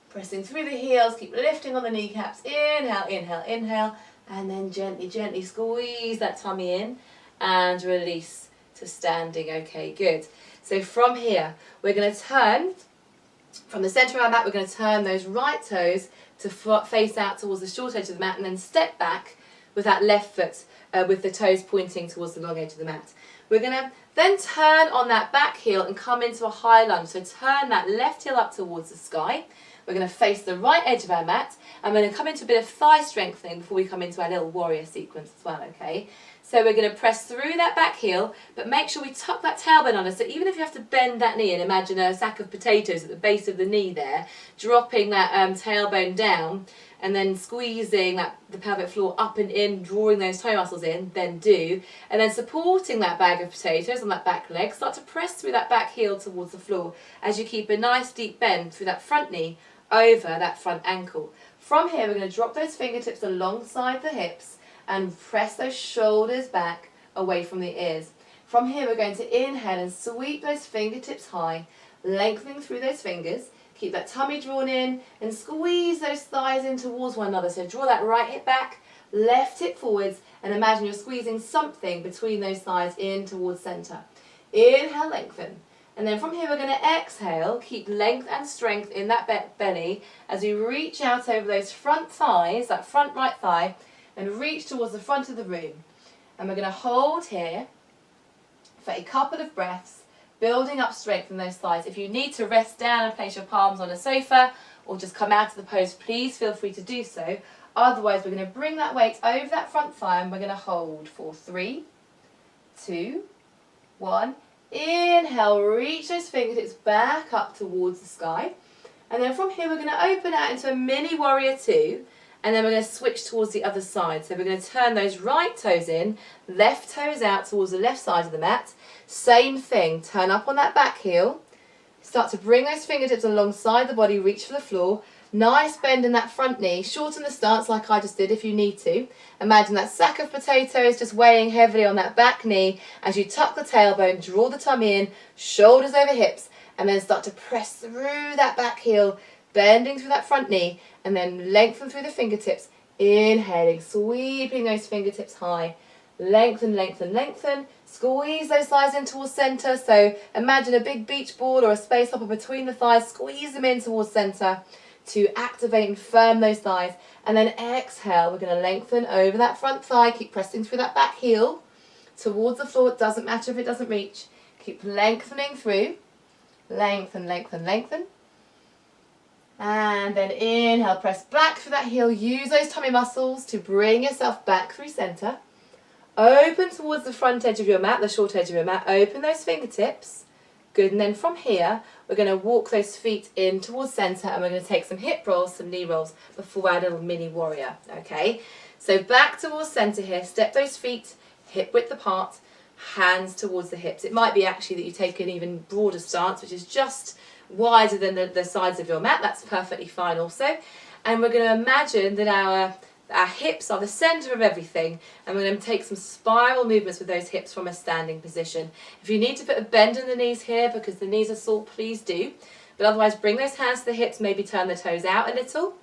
pressing through the heels, keep lifting on the kneecaps. Inhale, inhale, inhale. And then gently, gently squeeze that tummy in and release to standing. Okay, good. So from here, we're going to turn, from the centre of our mat, we're going to turn those right toes to face out towards the short edge of the mat and then step back with that left foot with the toes pointing towards the long edge of the mat. We're going to then turn on that back heel and come into a high lunge. So turn that left heel up towards the sky. We're going to face the right edge of our mat, and we're going to come into a bit of thigh strengthening before we come into our little warrior sequence as well, okay? So we're going to press through that back heel, but make sure we tuck that tailbone under. So even if you have to bend that knee, and imagine a sack of potatoes at the base of the knee there, dropping that tailbone down, and then squeezing the pelvic floor up and in, drawing those toe muscles in, then do. And then supporting that bag of potatoes on that back leg, start to press through that back heel towards the floor as you keep a nice deep bend through that front knee over that front ankle. From here, we're going to drop those fingertips alongside the hips and press those shoulders back away from the ears. From here, we're going to inhale and sweep those fingertips high, lengthening through those fingers. Keep that tummy drawn in and squeeze those thighs in towards one another. So draw that right hip back, left hip forwards, and imagine you're squeezing something between those thighs in towards center. Inhale, lengthen. And then from here we're going to exhale, keep length and strength in that belly as we reach out over those front thighs, that front right thigh, and reach towards the front of the room. And we're going to hold here for a couple of breaths, building up strength in those thighs. If you need to rest down and place your palms on a sofa or just come out of the pose, please feel free to do so. Otherwise, we're going to bring that weight over that front thigh and we're going to hold for 3, 2, 1. Inhale, reach those fingertips back up towards the sky. And then from here we're going to open out into a mini warrior 2. And then we're going to switch towards the other side. So we're going to turn those right toes in, left toes out towards the left side of the mat. Same thing, turn up on that back heel. Start to bring those fingertips alongside the body, reach for the floor. Nice bend in that front knee. Shorten the stance like I just did if you need to. Imagine that sack of potatoes just weighing heavily on that back knee as you tuck the tailbone, draw the tummy in, shoulders over hips, and then start to press through that back heel, bending through that front knee, and then lengthen through the fingertips. Inhaling, sweeping those fingertips high, Lengthen, lengthen, lengthen. Squeeze those thighs in towards centre. So imagine a big beach ball or a space hopper between the thighs. Squeeze them in towards centre to activate and firm those thighs. And then exhale, we're going to lengthen over that front thigh. Keep pressing through that back heel towards the floor. It doesn't matter if it doesn't reach. Keep lengthening through. Lengthen, lengthen, lengthen. And then inhale, press back through that heel. Use those tummy muscles to bring yourself back through centre. Open towards the front edge of your mat, the short edge of your mat. Open those fingertips. Good. And then from here, we're going to walk those feet in towards centre, and we're going to take some hip rolls, some knee rolls before our little mini warrior. Okay. So back towards centre here. Step those feet hip width apart, hands towards the hips. It might be actually that you take an even broader stance, which is just wider than the sides of your mat. That's perfectly fine also. And we're going to imagine that our hips are the centre of everything, and we're going to take some spiral movements with those hips from a standing position. If you need to put a bend in the knees here because the knees are sore, please do. But otherwise, bring those hands to the hips, maybe turn the toes out a little,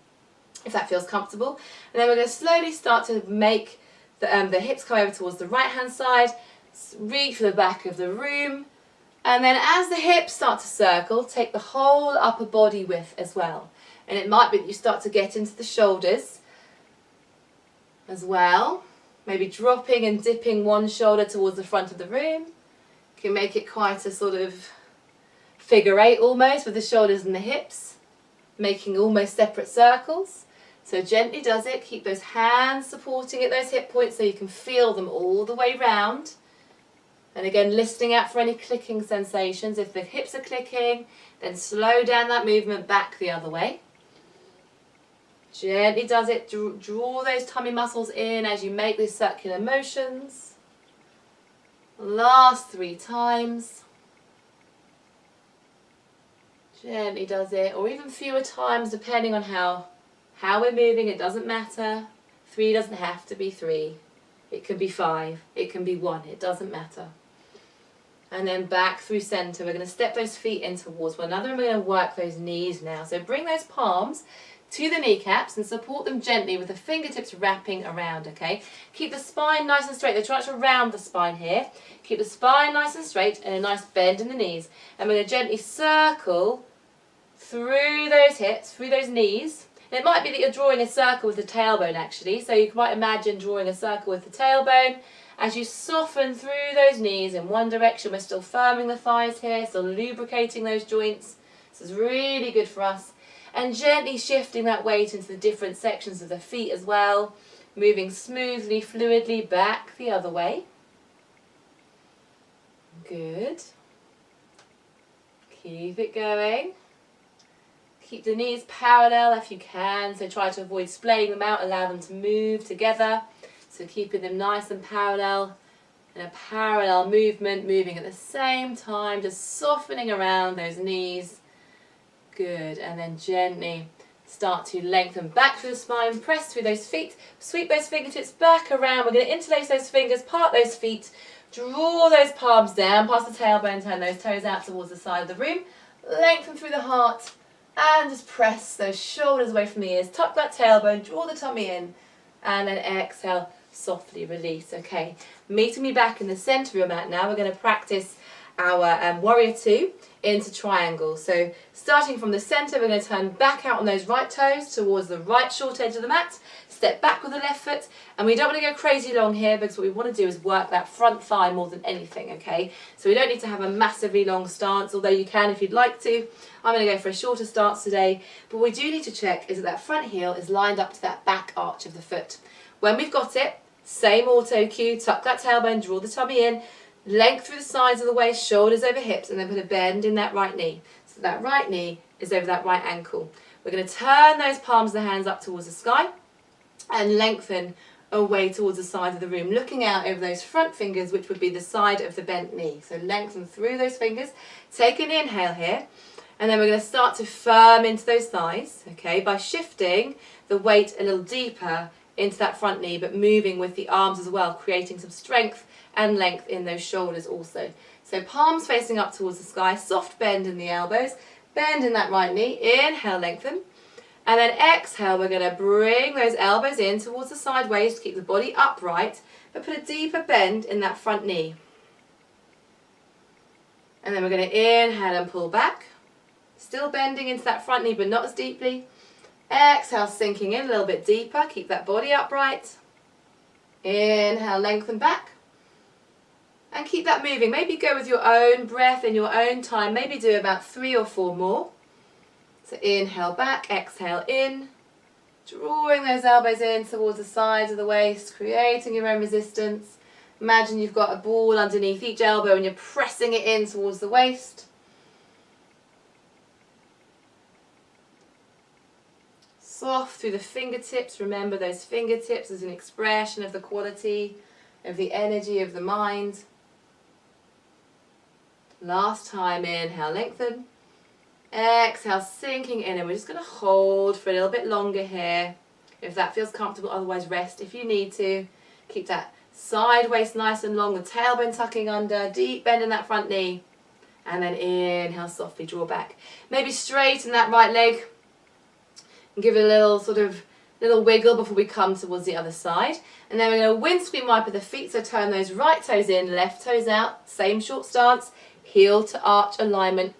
if that feels comfortable. And then we're going to slowly start to make the hips come over towards the right hand side, reach for the back of the room, and then as the hips start to circle, take the whole upper body width as well. And it might be that you start to get into the shoulders as well, maybe dropping and dipping one shoulder towards the front of the room. You can make it quite a sort of figure eight almost, with the shoulders and the hips making almost separate circles. So gently does it. Keep those hands supporting at those hip points so you can feel them all the way round. And again, listening out for any clicking sensations. If the hips are clicking, then slow down that movement back the other way. Gently does it. Draw those tummy muscles in as you make these circular motions. Last 3 times. Gently does it, or even fewer times depending on how we're moving. It doesn't matter. 3 doesn't have to be 3. It can be 5. It can be 1. It doesn't matter. And then back through centre. We're going to step those feet in towards one another, and we're going to work those knees now. So bring those palms to the kneecaps and support them gently with the fingertips wrapping around, okay? Keep the spine nice and straight. They're trying to round the spine here. Keep the spine nice and straight and a nice bend in the knees. And we're going to gently circle through those hips, through those knees. And it might be that you're drawing a circle with the tailbone actually. So you might imagine drawing a circle with the tailbone. As you soften through those knees in one direction, we're still firming the thighs here, still lubricating those joints. This is really good for us. And gently shifting that weight into the different sections of the feet as well. Moving smoothly, fluidly back the other way. Good. Keep it going. Keep the knees parallel if you can, so try to avoid splaying them out, allow them to move together. So keeping them nice and parallel, and a parallel movement, moving at the same time, just softening around those knees. Good, and then gently start to lengthen back through the spine, press through those feet, sweep those fingertips back around. We're going to interlace those fingers, part those feet, draw those palms down past the tailbone, turn those toes out towards the side of the room, lengthen through the heart, and just press those shoulders away from the ears, tuck that tailbone, draw the tummy in, and then exhale, softly release. Okay, meeting me back in the centre of your mat now. We're going to practice our warrior 2 into triangle. So starting from the centre, we're going to turn back out on those right toes towards the right short edge of the mat, step back with the left foot, and we don't want to go crazy long here because what we want to do is work that front thigh more than anything, okay? So we don't need to have a massively long stance, although you can if you'd like to. I'm going to go for a shorter stance today, but what we do need to check is that front heel is lined up to that back arch of the foot. When we've got it, same auto cue, tuck that tailbone, draw the tummy in, length through the sides of the waist, shoulders over hips, and then put a bend in that right knee. So that right knee is over that right ankle. We're going to turn those palms of the hands up towards the sky and lengthen away towards the side of the room, looking out over those front fingers, which would be the side of the bent knee. So lengthen through those fingers. Take an inhale here, and then we're going to start to firm into those thighs, okay, by shifting the weight a little deeper into that front knee, but moving with the arms as well, creating some strength and length in those shoulders also. So palms facing up towards the sky, soft bend in the elbows, bend in that right knee, inhale, lengthen, and then exhale, we're going to bring those elbows in towards the side waist, keep the body upright, but put a deeper bend in that front knee. And then we're going to inhale and pull back. Still bending into that front knee, but not as deeply. Exhale, sinking in a little bit deeper. Keep that body upright. Inhale, lengthen back. And keep that moving. Maybe go with your own breath in your own time. Maybe do about 3 or 4 more. So inhale back, exhale in. Drawing those elbows in towards the sides of the waist, creating your own resistance. Imagine you've got a ball underneath each elbow and you're pressing it in towards the waist. Soft through the fingertips. Remember those fingertips as an expression of the quality, of the energy of the mind. Last time, inhale, lengthen. Exhale, sinking in, and we're just going to hold for a little bit longer here. If that feels comfortable, otherwise rest if you need to. Keep that side waist nice and long, the tailbone tucking under, deep bend in that front knee. And then inhale, softly draw back. Maybe straighten that right leg and give it a little little wiggle before we come towards the other side. And then we're going to windscreen wiper the feet, so turn those right toes in, left toes out, same short stance, heel to arch alignment.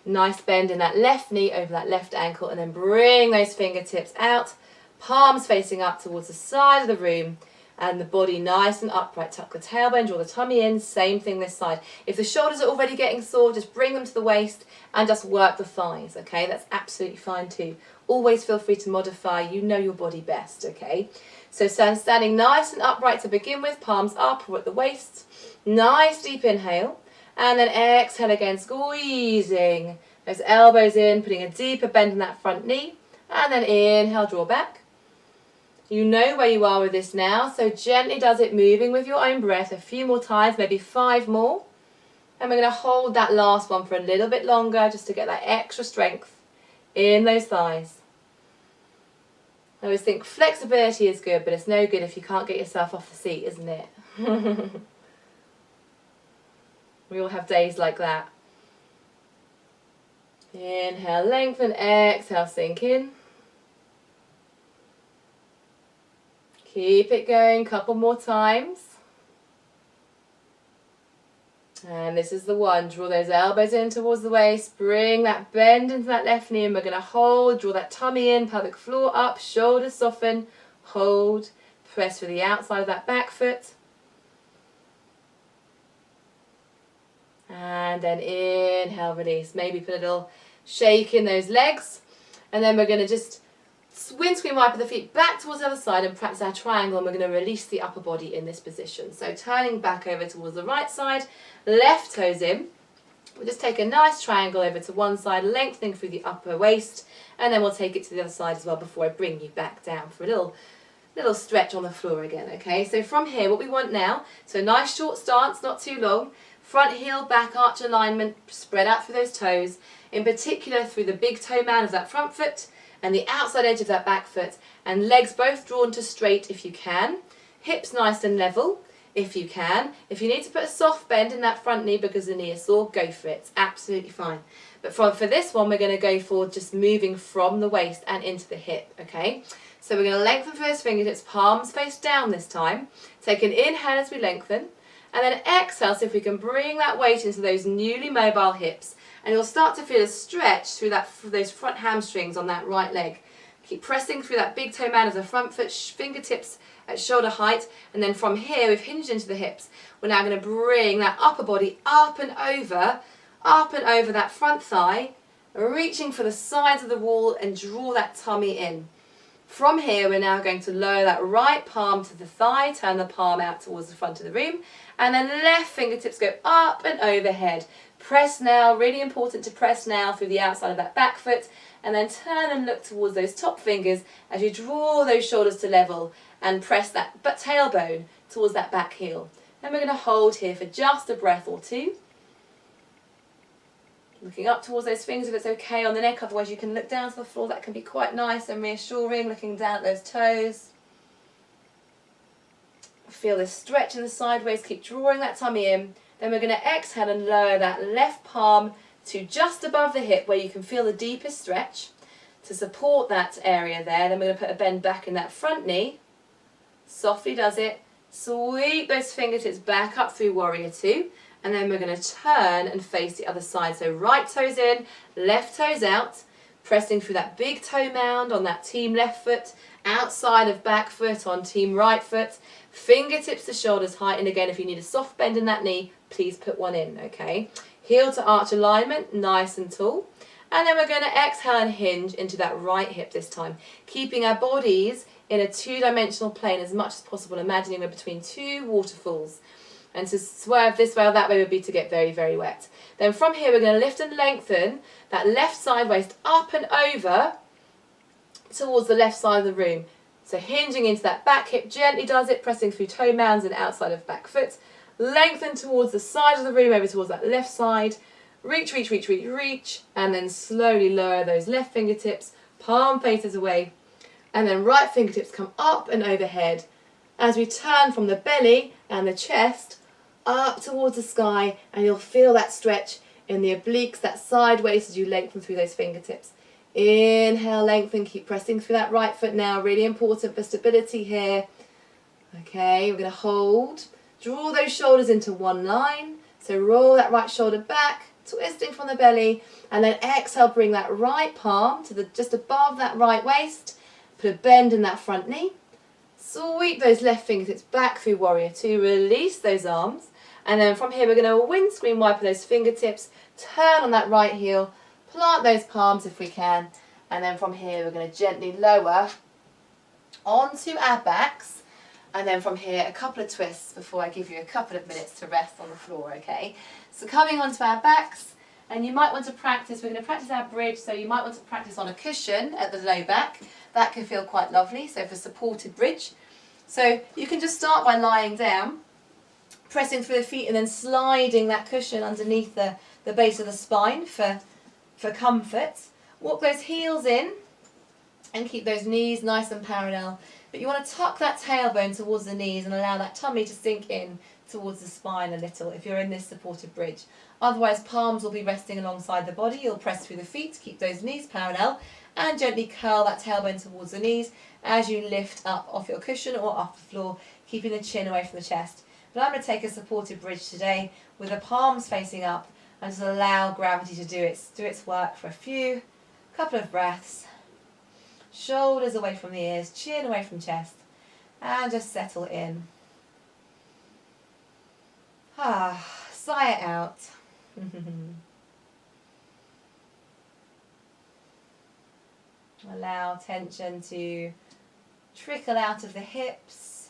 Nice bend in that left knee over that left ankle, and then bring those fingertips out, palms facing up towards the side of the room, and the body nice and upright. Tuck the tailbone, draw the tummy in, same thing this side. If the shoulders are already getting sore, just bring them to the waist and just work the thighs, okay? That's absolutely fine too. Always feel free to modify, you know your body best, okay? So standing nice and upright to begin with, palms up or at the waist. Nice deep inhale. And then exhale again, squeezing those elbows in, putting a deeper bend in that front knee. And then inhale, draw back. You know where you are with this now, so gently does it, moving with your own breath. A few more times, maybe 5 more. And we're going to hold that last one for a little bit longer, just to get that extra strength in those thighs. I always think flexibility is good, but it's no good if you can't get yourself off the seat, isn't it? We all have days like that. Inhale, lengthen, exhale, sink in. Keep it going, couple more times. And this is the one. Draw those elbows in towards the waist. Bring that bend into that left knee, and we're going to hold. Draw that tummy in, pelvic floor up, shoulders soften. Hold. Press for the outside of that back foot. And then inhale, release. Maybe put a little shake in those legs. And then we're going to just windscreen wiper the feet back towards the other side and practice our triangle, and we're going to release the upper body in this position. So turning back over towards the right side, left toes in. We'll just take a nice triangle over to one side, lengthening through the upper waist, and then we'll take it to the other side as well before I bring you back down for a little stretch on the floor again, okay? So from here, what we want now, so nice short stance, not too long, front heel, back arch alignment, spread out through those toes, in particular through the big toe mound of that front foot and the outside edge of that back foot, and legs both drawn to straight if you can, hips nice and level if you can. If you need to put a soft bend in that front knee because the knee is sore, go for it, it's absolutely fine. But for this one, we're going to go for just moving from the waist and into the hip, okay? So we're going to lengthen through those fingertips, palms face down this time. Take an inhale as we lengthen, and then exhale, so if we can bring that weight into those newly mobile hips, and you'll start to feel a stretch through those front hamstrings on that right leg. Keep pressing through that big toe mound of the front foot, fingertips at shoulder height, and then from here, we've hinged into the hips. We're now going to bring that upper body up and over that front thigh, reaching for the sides of the wall and draw that tummy in. From here, we're now going to lower that right palm to the thigh, turn the palm out towards the front of the room, and then left fingertips go up and overhead. Press now, really important to press now through the outside of that back foot, and then turn and look towards those top fingers as you draw those shoulders to level and press that tailbone towards that back heel. Then we're going to hold here for just a breath or two. Looking up towards those fingers if it's okay on the neck, otherwise you can look down to the floor. That can be quite nice and reassuring, looking down at those toes. Feel this stretch in the sideways, keep drawing that tummy in. Then we're going to exhale and lower that left palm to just above the hip where you can feel the deepest stretch to support that area there. Then we're going to put a bend back in that front knee. Softly does it. Sweep those fingertips back up through warrior two. And then we're going to turn and face the other side. So right toes in, left toes out, pressing through that big toe mound on that team left foot, outside of back foot on team right foot, fingertips to shoulders height. And again, if you need a soft bend in that knee, please put one in, okay? Heel to arch alignment, nice and tall. And then we're going to exhale and hinge into that right hip this time, keeping our bodies in a two-dimensional plane as much as possible, imagining we're between two waterfalls. And to swerve this way or that way would be to get very, very wet. Then from here, we're going to lift and lengthen that left side waist up and over towards the left side of the room. So hinging into that back hip, gently does it, pressing through toe mounds and outside of back foot. Lengthen towards the side of the room, over towards that left side. Reach, reach, reach, reach, reach. And then slowly lower those left fingertips, palm faces away. And then right fingertips come up and overhead as we turn from the belly and the chest up towards the sky, and you'll feel that stretch in the obliques, that side waist as you lengthen through those fingertips. Inhale, lengthen, keep pressing through that right foot now, really important for stability here. Okay, we're going to hold, draw those shoulders into one line, so roll that right shoulder back, twisting from the belly, and then exhale, bring that right palm to the just above that right waist, put a bend in that front knee, sweep those left fingertips back through warrior two, release those arms. And then from here, we're going to windscreen wiper those fingertips, turn on that right heel, plant those palms if we can. And then from here, we're going to gently lower onto our backs. And then from here, a couple of twists before I give you a couple of minutes to rest on the floor, okay? So coming onto our backs, and you might want to practice, we're going to practice our bridge, so you might want to practice on a cushion at the low back. That can feel quite lovely, so for supported bridge. So you can just start by lying down, pressing through the feet and then sliding that cushion underneath the base of the spine for comfort. Walk those heels in and keep those knees nice and parallel. But you want to tuck that tailbone towards the knees and allow that tummy to sink in towards the spine a little if you're in this supported bridge. Otherwise, palms will be resting alongside the body. You'll press through the feet to keep those knees parallel and gently curl that tailbone towards the knees as you lift up off your cushion or off the floor, keeping the chin away from the chest. But I'm going to take a supported bridge today with the palms facing up and just allow gravity to do its work for a couple of breaths. Shoulders away from the ears, chin away from chest, and just settle in. Sigh it out. Allow tension to trickle out of the hips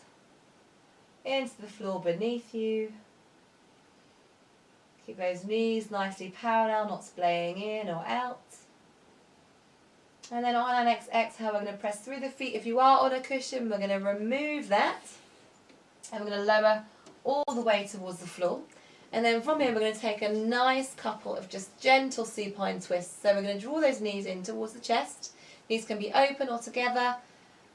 into the floor beneath you. Keep those knees nicely parallel, not splaying in or out. And then on our next exhale, we're going to press through the feet. If you are on a cushion, we're going to remove that. And we're going to lower all the way towards the floor. And then from here, we're going to take a nice couple of just gentle supine twists. So we're going to draw those knees in towards the chest. Knees can be open or together.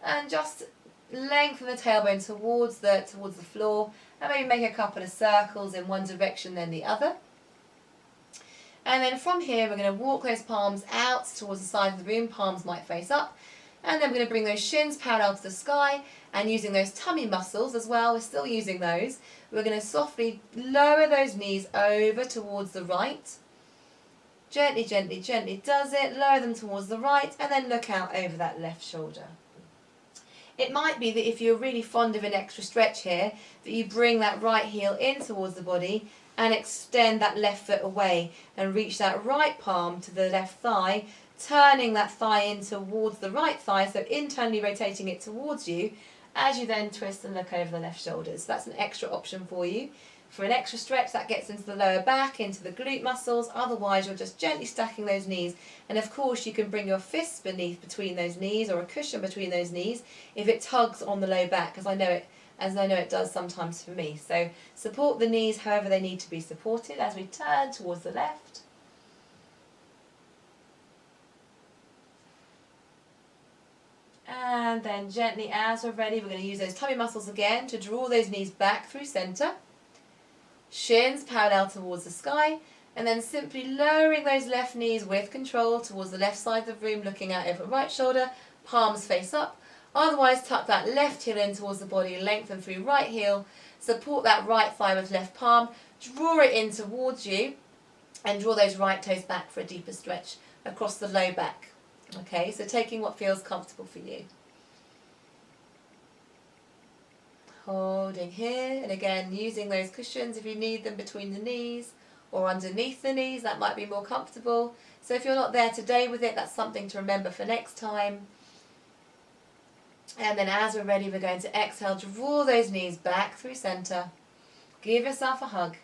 And just lengthen the tailbone towards the floor. And maybe make a couple of circles in one direction, then the other. And then from here, we're going to walk those palms out towards the side of the room. Palms might face up. And then we're going to bring those shins parallel to the sky. And using those tummy muscles as well, we're still using those. We're going to softly lower those knees over towards the right. Gently, gently, gently does it. Lower them towards the right. And then look out over that left shoulder. It might be that if you're really fond of an extra stretch here, that you bring that right heel in towards the body and extend that left foot away and reach that right palm to the left thigh, turning that thigh in towards the right thigh, so internally rotating it towards you as you then twist and look over the left shoulders. So that's an extra option for you. For an extra stretch, that gets into the lower back, into the glute muscles. Otherwise, you're just gently stacking those knees. And of course, you can bring your fists between those knees or a cushion between those knees if it tugs on the low back, as I know it does sometimes for me. So support the knees however they need to be supported as we turn towards the left. And then gently, as we're ready, we're going to use those tummy muscles again to draw those knees back through centre. Shins parallel towards the sky. And then simply lowering those left knees with control towards the left side of the room, looking out over the right shoulder. Palms face up. Otherwise, tuck that left heel in towards the body, lengthen through right heel, support that right thigh with left palm, draw it in towards you, and draw those right toes back for a deeper stretch across the low back. Okay, so taking what feels comfortable for you. Holding here, and again using those cushions if you need them between the knees or underneath the knees, that might be more comfortable. So if you're not there today with it, that's something to remember for next time. And then as we're ready, we're going to exhale, draw those knees back through center, give yourself a hug,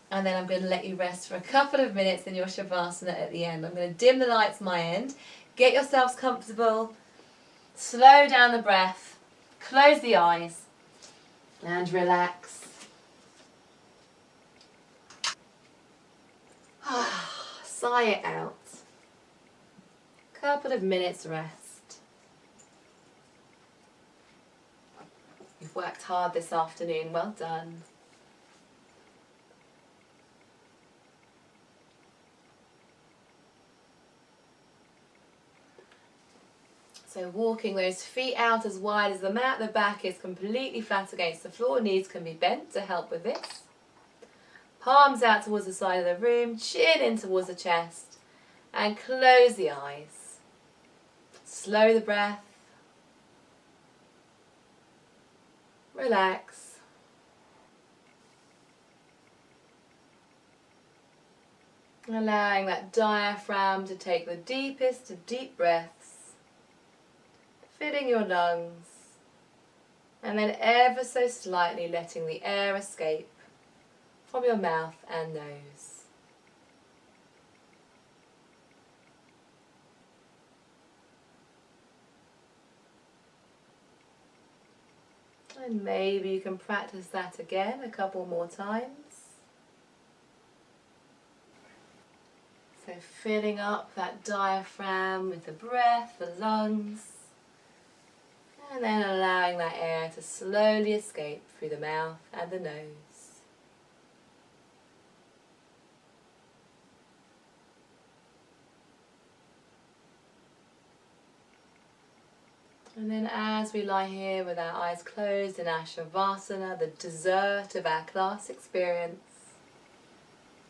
and then I'm going to let you rest for a couple of minutes in your Shavasana at the end. I'm going to dim the lights my end, get yourselves comfortable, slow down the breath, close the eyes, and relax. Sigh it out. Couple of minutes rest. You've worked hard this afternoon, well done. So walking those feet out as wide as the mat, the back is completely flat against the floor, knees can be bent to help with this. Palms out towards the side of the room, chin in towards the chest, and close the eyes. Slow the breath. Relax. Allowing that diaphragm to take the deepest of deep breaths, filling your lungs, and then ever so slightly letting the air escape from your mouth and nose. And maybe you can practice that again a couple more times. So filling up that diaphragm with the breath, the lungs, and then allowing that air to slowly escape through the mouth and the nose. And then as we lie here with our eyes closed in our Shavasana, the dessert of our class experience,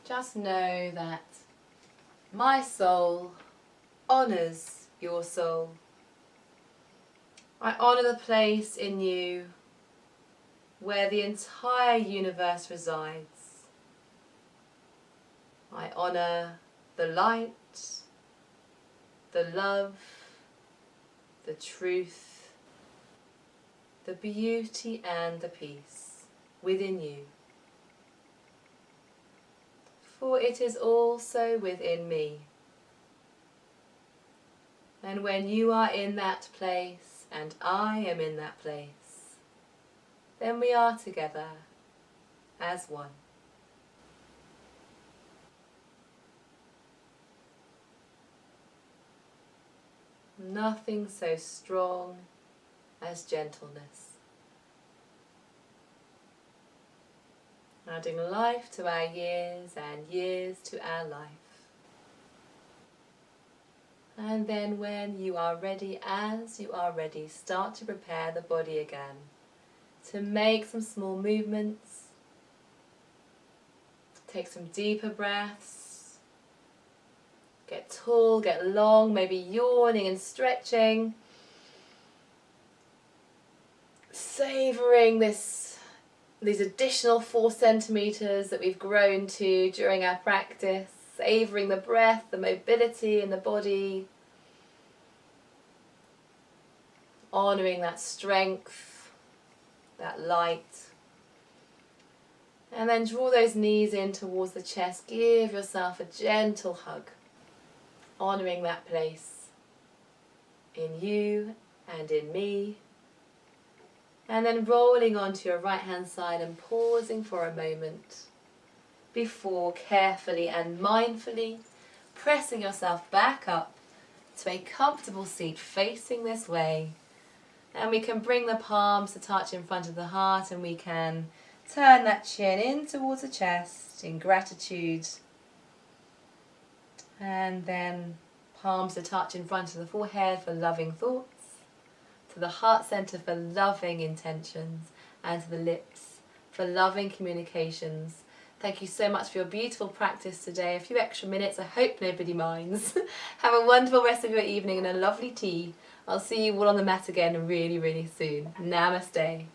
just know that my soul honours your soul. I honour the place in you where the entire universe resides. I honour the light, the love, the truth, the beauty and the peace within you. For it is also within me. And when you are in that place and I am in that place, then we are together as one. Nothing so strong as gentleness. Adding life to our years and years to our life. And then when you are ready, as you are ready, start to prepare the body again to make some small movements. Take some deeper breaths. Get tall, get long, maybe yawning and stretching. Savouring these additional 4 centimetres that we've grown to during our practice. Savouring the breath, the mobility in the body. Honouring that strength, that light. And then draw those knees in towards the chest. Give yourself a gentle hug. Honouring that place in you and in me. And then rolling onto your right hand side and pausing for a moment before carefully and mindfully pressing yourself back up to a comfortable seat facing this way. And we can bring the palms to touch in front of the heart, and we can turn that chin in towards the chest in gratitude. And then palms to touch in front of the forehead for loving thoughts. to the heart center for loving intentions, and to the lips for loving communications. Thank you so much for your beautiful practice today. A few extra minutes, I hope nobody minds. Have a wonderful rest of your evening and a lovely tea. I'll see you all on the mat again really, really soon. Namaste.